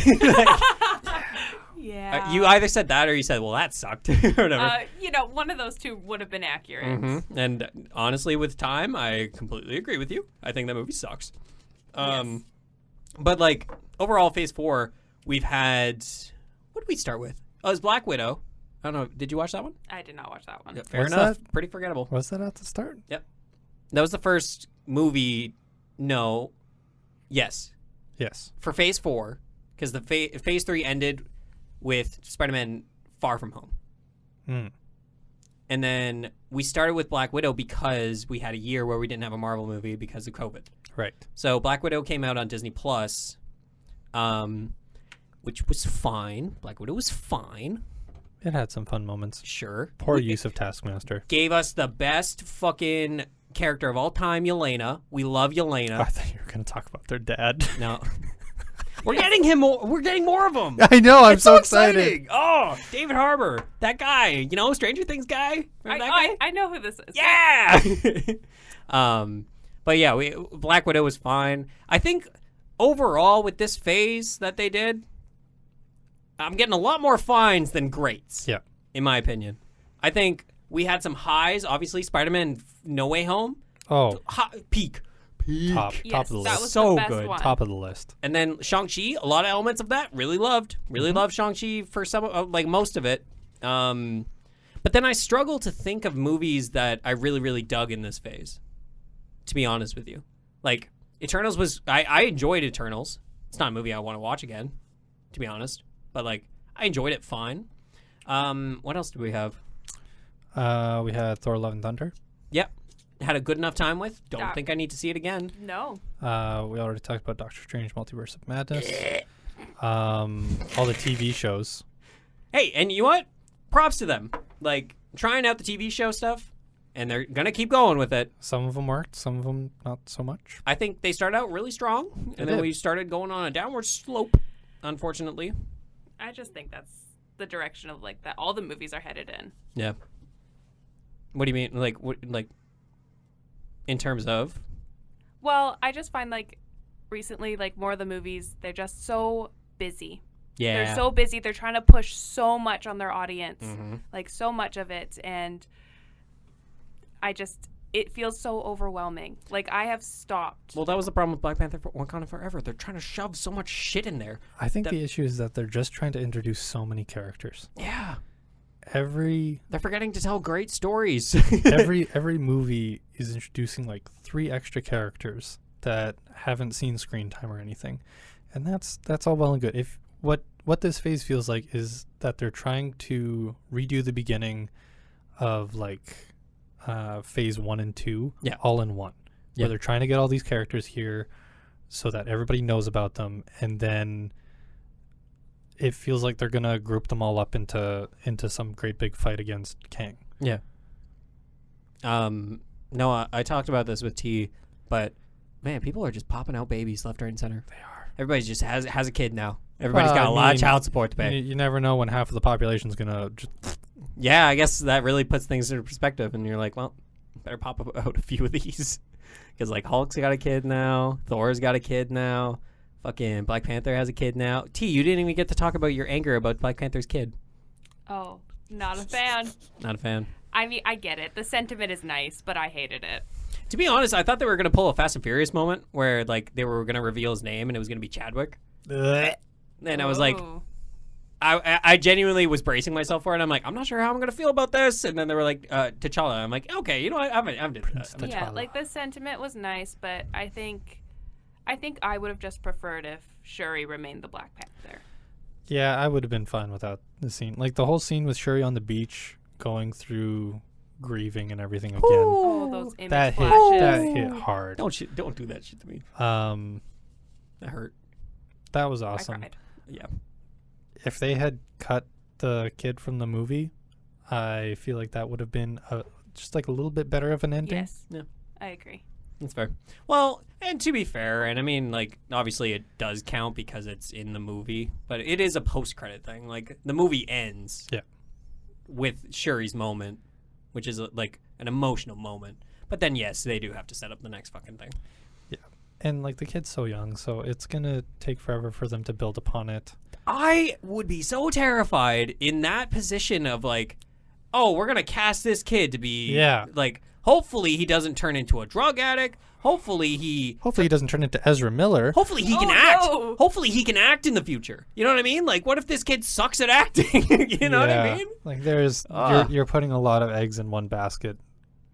Yeah.
You either said that or you said, "Well, that sucked," or whatever.
One of those two would have been accurate.
Mm-hmm. And honestly, with time, I completely agree with you. I think that movie sucks.
Yes.
But like overall, Phase 4, we've had. What did we start with? Oh, it was Black Widow. I don't know. Did you watch that one?
I did not watch that one.
Yeah, fair
Was
enough.
that-
Pretty forgettable.
Was that at the start?
Yep. That was the first movie. No. Yes.
Yes.
For Phase 4, because the Phase 3 ended with Spider-Man Far From Home.
Mm.
And then we started with Black Widow because we had a year where we didn't have a Marvel movie because of COVID.
Right.
So Black Widow came out on Disney Plus, which was fine. Black Widow was fine.
It had some fun moments.
Sure.
Poor use of Taskmaster.
Gave us the best fucking character of all time, Yelena. We love
I
Yelena.
thought you were going to talk about their dad.
No. We're getting him more. We're getting more of them.
I know. I'm
It's
so
exciting.
excited.
Oh, David Harbour. That guy. Stranger Things guy? Remember that guy?
I know who this is.
Yeah. But yeah, Black Widow was fine. I think overall with this phase that they did, I'm getting a lot more fines than greats.
Yeah.
In my opinion. I think we had some highs. Obviously, Spider-Man No Way Home.
Oh,
Peak.
top
Yes,
of the
that
list.
was
So
the best
good.
one.
Top of the list.
And then Shang-Chi, a lot of elements of that, really loved. Really loved Shang-Chi for some, like most of it. But then I struggle to think of movies that I really, really dug in this phase, to be honest with you. Like, Eternals was, I enjoyed Eternals. It's not a movie I want to watch again, to be honest. But, like, I enjoyed it fine. What else do we have?
We had Thor: Love and Thunder.
Yep. Had a good enough time with. Don't
Doc-
think I need to see it again.
No.
We already talked about Doctor Strange: Multiverse of Madness. All the TV shows.
Hey, and you know what? Props to them. Like, trying out the TV show stuff, and they're going to keep going with it.
Some of them worked, some of them not so much.
I think they started out really strong, and then
did.
we started going on a downward slope, unfortunately.
I just think that's the direction of like that all the movies are headed in.
Yeah. What do you mean? Like, what, like, in terms of?
Well, I just find like recently, like more of the movies, they're just so busy.
Yeah.
They're so busy. They're trying to push so much on their audience, like so much of it. And it feels so overwhelming. Like I have stopped.
Well, that was the problem with Black Panther Wakanda Forever. They're trying to shove so much shit in there.
I think the issue is that they're just trying to introduce so many characters.
Yeah.
They're
forgetting to tell great stories.
every movie is introducing like 3 extra characters that haven't seen screen time or anything, and that's all well and good. If what this phase feels like is that they're trying to redo the beginning of like phase 1 and 2, all in one, where they're trying to get all these characters here so that everybody knows about them, and then it feels like they're gonna group them all up into some great big fight against Kang.
Yeah. No, I talked about this with T, but man, people are just popping out babies left, right, and center.
They are.
Everybody just has a kid now. Everybody's got a lot of child support to pay.
You never know when half of the population's gonna.
Yeah, I guess that really puts things into perspective, and you're like, well, better pop out a few of these, because like Hulk's got a kid now, Thor's got a kid now. Fucking Black Panther has a kid now. T, you didn't even get to talk about your anger about Black Panther's kid.
Oh, not a fan.
Not a fan.
I mean, I get it. The sentiment is nice, but I hated it.
To be honest, I thought they were going to pull a Fast and Furious moment where like they were going to reveal his name and it was going to be Chadwick. And I was like, I genuinely was bracing myself for it. I'm like, I'm not sure how I'm going to feel about this. And then they were like, T'Challa. I'm like, okay, you know what? I'm did that.
Yeah, like the sentiment was nice, but I think I would have just preferred if Shuri remained the Black Panther.
Yeah, I would have been fine without the scene. Like the whole scene with Shuri on the beach going through grieving and everything again.
Oh, those image
that
flashes.
hit hard.
Don't do that shit to me. That hurt.
That was awesome.
I cried.
Yeah.
If they had cut the kid from the movie, I feel like that would have been just like a little bit better of an ending.
Yes.
Yeah.
I agree.
That's fair. Well, and to be fair, and I mean, like, obviously it does count because it's in the movie, but it is a post-credit thing. Like, the movie ends with Shuri's moment, which is, like, an emotional moment. But then, yes, they do have to set up the next fucking thing.
Yeah. And, like, the kid's so young, so it's going to take forever for them to build upon it.
I would be so terrified in that position of, like, oh, we're going to cast this kid to be, like... Hopefully he doesn't turn into a drug addict. Hopefully he
doesn't turn into Ezra Miller.
Hopefully he can act. No. Hopefully he can act in the future. You know what I mean? Like, what if this kid sucks at acting? You know what I mean?
Like, you're putting a lot of eggs in one basket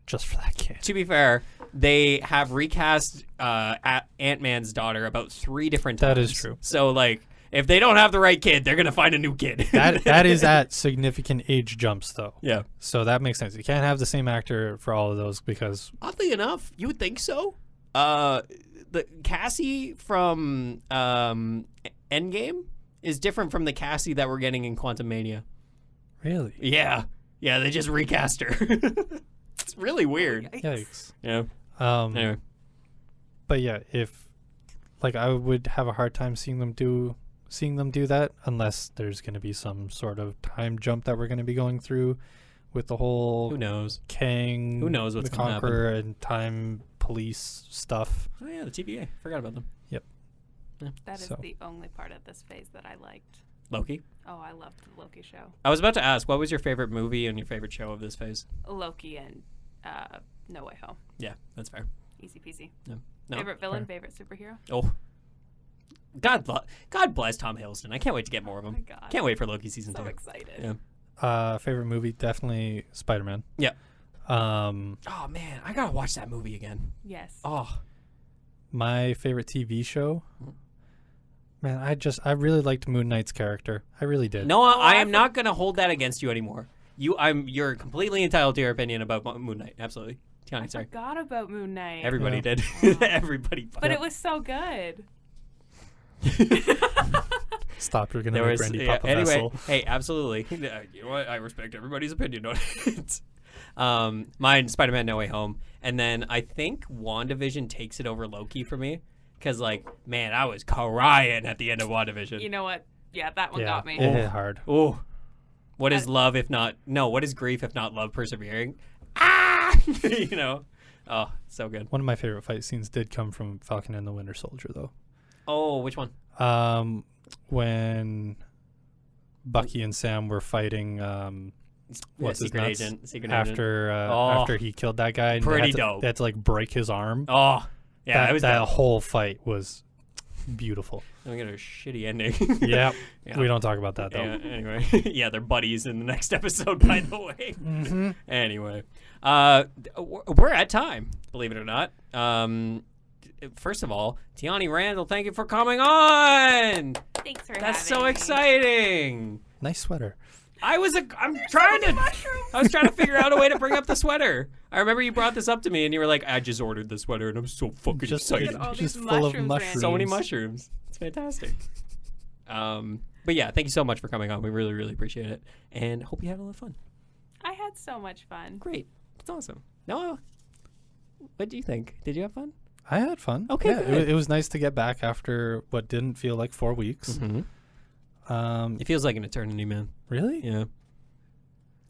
just for that kid.
To be fair, they have recast Ant-Man's daughter about 3 different times.
That is true.
So, like, if they don't have the right kid, they're going to find a new kid.
that is at significant age jumps, though.
Yeah.
So that makes sense. You can't have the same actor for all of those because...
Oddly enough, you would think so. The Cassie from Endgame is different from the Cassie that we're getting in Quantumania.
Really?
Yeah. Yeah, they just recast her. It's really weird.
Yikes.
Yeah.
Anyway. But yeah, I would have a hard time seeing them do that unless there's going to be some sort of time jump that we're going to be going through with the whole
who knows
Kang,
who knows what's
the
going to happen,
Conqueror and time police stuff.
Oh yeah, the TVA. Forgot about them.
Yep.
Yeah.
That is the only part of this phase that I liked.
Loki.
Oh, I loved the Loki show.
I was about to ask, what was your favorite movie and your favorite show of this phase?
Loki and No Way Home.
Yeah, that's fair.
Easy peasy.
Yeah. No,
favorite villain, favorite superhero?
Oh. God bless Tom Hiddleston. I can't wait to get more of him.
Oh my God.
Can't wait for Loki season 2.
So excited.
Yeah.
Favorite movie, definitely Spider-Man.
Yeah.
Oh
man, I gotta watch that movie again.
Yes.
Oh.
My favorite TV show. Man, I really liked Moon Knight's character. I really did.
Noah, I am not gonna hold that against you anymore. You're completely entitled to your opinion about Moon Knight. Absolutely. Tianni, sorry.
I forgot about Moon Knight.
Everybody did. Everybody.
But it was so good.
Stop, you're going to make Randy pop a
anyway,
vessel.
Hey, absolutely. You know what? I respect everybody's opinion on it. Mine, Spider-Man No Way Home. And then I think WandaVision takes it over Loki for me. Because, like, man, I was crying at the end of WandaVision.
You know what? Yeah, that one got me.
It hit hard.
Oh. What is love if not? No, what is grief if not love persevering? Ah, you know. Oh, so good.
One of my favorite fight scenes did come from Falcon and the Winter Soldier, though.
Oh, which one?
When Bucky and Sam were fighting. What's his nuts?
Secret
after
agent.
After he killed that guy, and
Pretty
they
dope.
had to like break his arm.
Oh, yeah,
that whole fight was beautiful.
I'm gonna get a shitty ending.
Yeah, we don't talk about that though.
Yeah, anyway, yeah, they're buddies in the next episode, by the way.
Mm-hmm.
Anyway, we're at time, believe it or not. First of all, Tianni Randall, thank you for coming on.
Thanks for having
That's so
me.
exciting.
Nice sweater.
I was trying to figure out a way to bring up the sweater. I remember you brought this up to me and you were like, I just ordered the sweater and I'm so fucking excited.
all
Just
these
full of
mushrooms,
mushrooms.
So many mushrooms. It's fantastic. But yeah, thank you so much for coming on. We really, really appreciate it. And hope you had a lot of fun.
I had so much fun.
Great. That's awesome. Noah, what do you think? Did you have fun?
I had fun.
Okay,
yeah,
good.
it was nice to get back after what didn't feel like 4 weeks.
Mm-hmm. It feels like an eternity, man.
Really?
Yeah.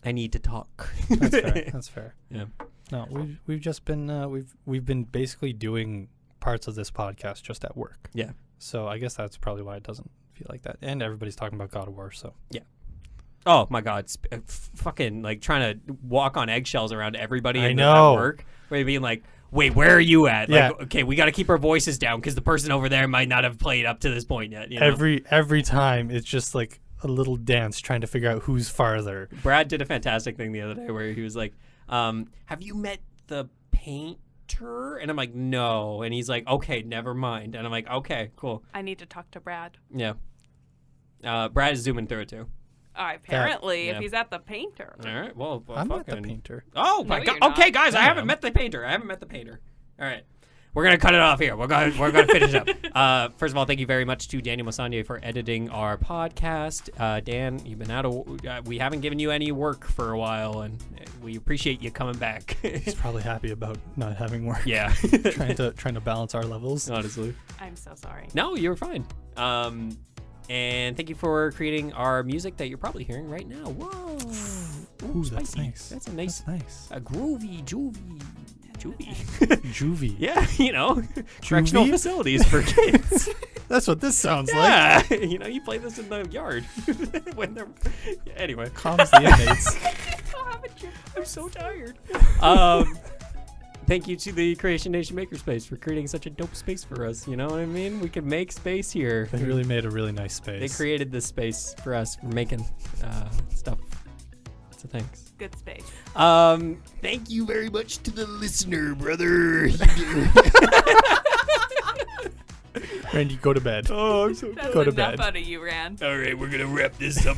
I need to talk.
That's fair. That's fair.
Yeah.
No, we've just been we've been basically doing parts of this podcast just at work.
Yeah.
So I guess that's probably why it doesn't feel like that. And everybody's talking about God of War, so
Oh my God! Fucking like trying to walk on eggshells around everybody
I
at
know.
work. Where you being like, wait, where are you at?
Yeah.
Like, okay, we got to keep our voices down because the person over there might not have played up to this point yet. You know?
every time it's just like a little dance trying to figure out who's farther.
Brad did a fantastic thing the other day where he was like, have you met the painter? And I'm like, no. And he's like, okay, never mind. And I'm like, okay, cool.
I need to talk to Brad.
Yeah. Brad is zooming through it too.
Apparently,
yeah.
if he's at the painter.
All right. Well,
I'm not the
fucking-
painter.
Oh my
No,
God.
you're
Okay,
not.
guys, I haven't met the painter. All right. We're gonna cut it off here. We're gonna finish up. First of all, thank you very much to Daniel Mosionier for editing our podcast. Dan, you've been out of. We haven't given you any work for a while, and we appreciate you coming back.
He's probably happy about not having work.
Yeah.
trying to balance our levels.
Honestly.
I'm so sorry.
No, you were fine. And thank you for creating our music that you're probably hearing right now. Whoa.
Ooh, that's
spicy.
nice.
That's a nice,
That's nice.
a groovy, juvie.
Juvie.
Yeah, you know, correctional facilities for kids.
That's what this sounds like.
Yeah, you know, you play this in the yard when they're. Yeah, anyway,
Calms the inmates.
I'm so tired. Thank you to the Creation Nation Makerspace for creating such a dope space for us. You know what I mean? We can make space here.
They really made a really nice
They
space.
created this space for us. We're making stuff. So thanks.
Good space.
Thank you very much to the listener, brother.
Randy, go to bed.
Oh, I'm so
That's
Go to
enough
bed.
out of you, Rand.
All right, we're gonna wrap this up.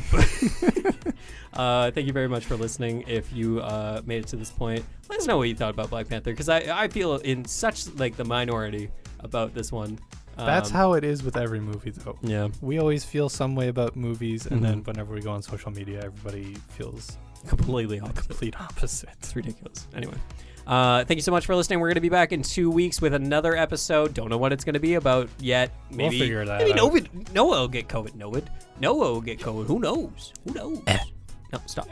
Thank you very much for listening. If you made it to this point, let us know what you thought about Black Panther, because I feel in such like the minority about this one.
That's how it is with every movie, though.
Yeah,
We always feel some way about movies, and then
Mhm.
whenever we go on social media, everybody feels
completely
the
opposite.
complete opposite.
It's ridiculous. Anyway, thank you so much for listening. We're going to be back in 2 weeks with another episode. Don't know what it's going to be about yet. Maybe,
We'll figure that
maybe
out.
Noah will get COVID. Noah will get COVID. Who knows? No, stop.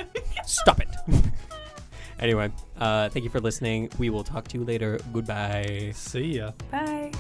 Stop it. Anyway, thank you for listening. We will talk to you later. Goodbye.
See ya.
Bye.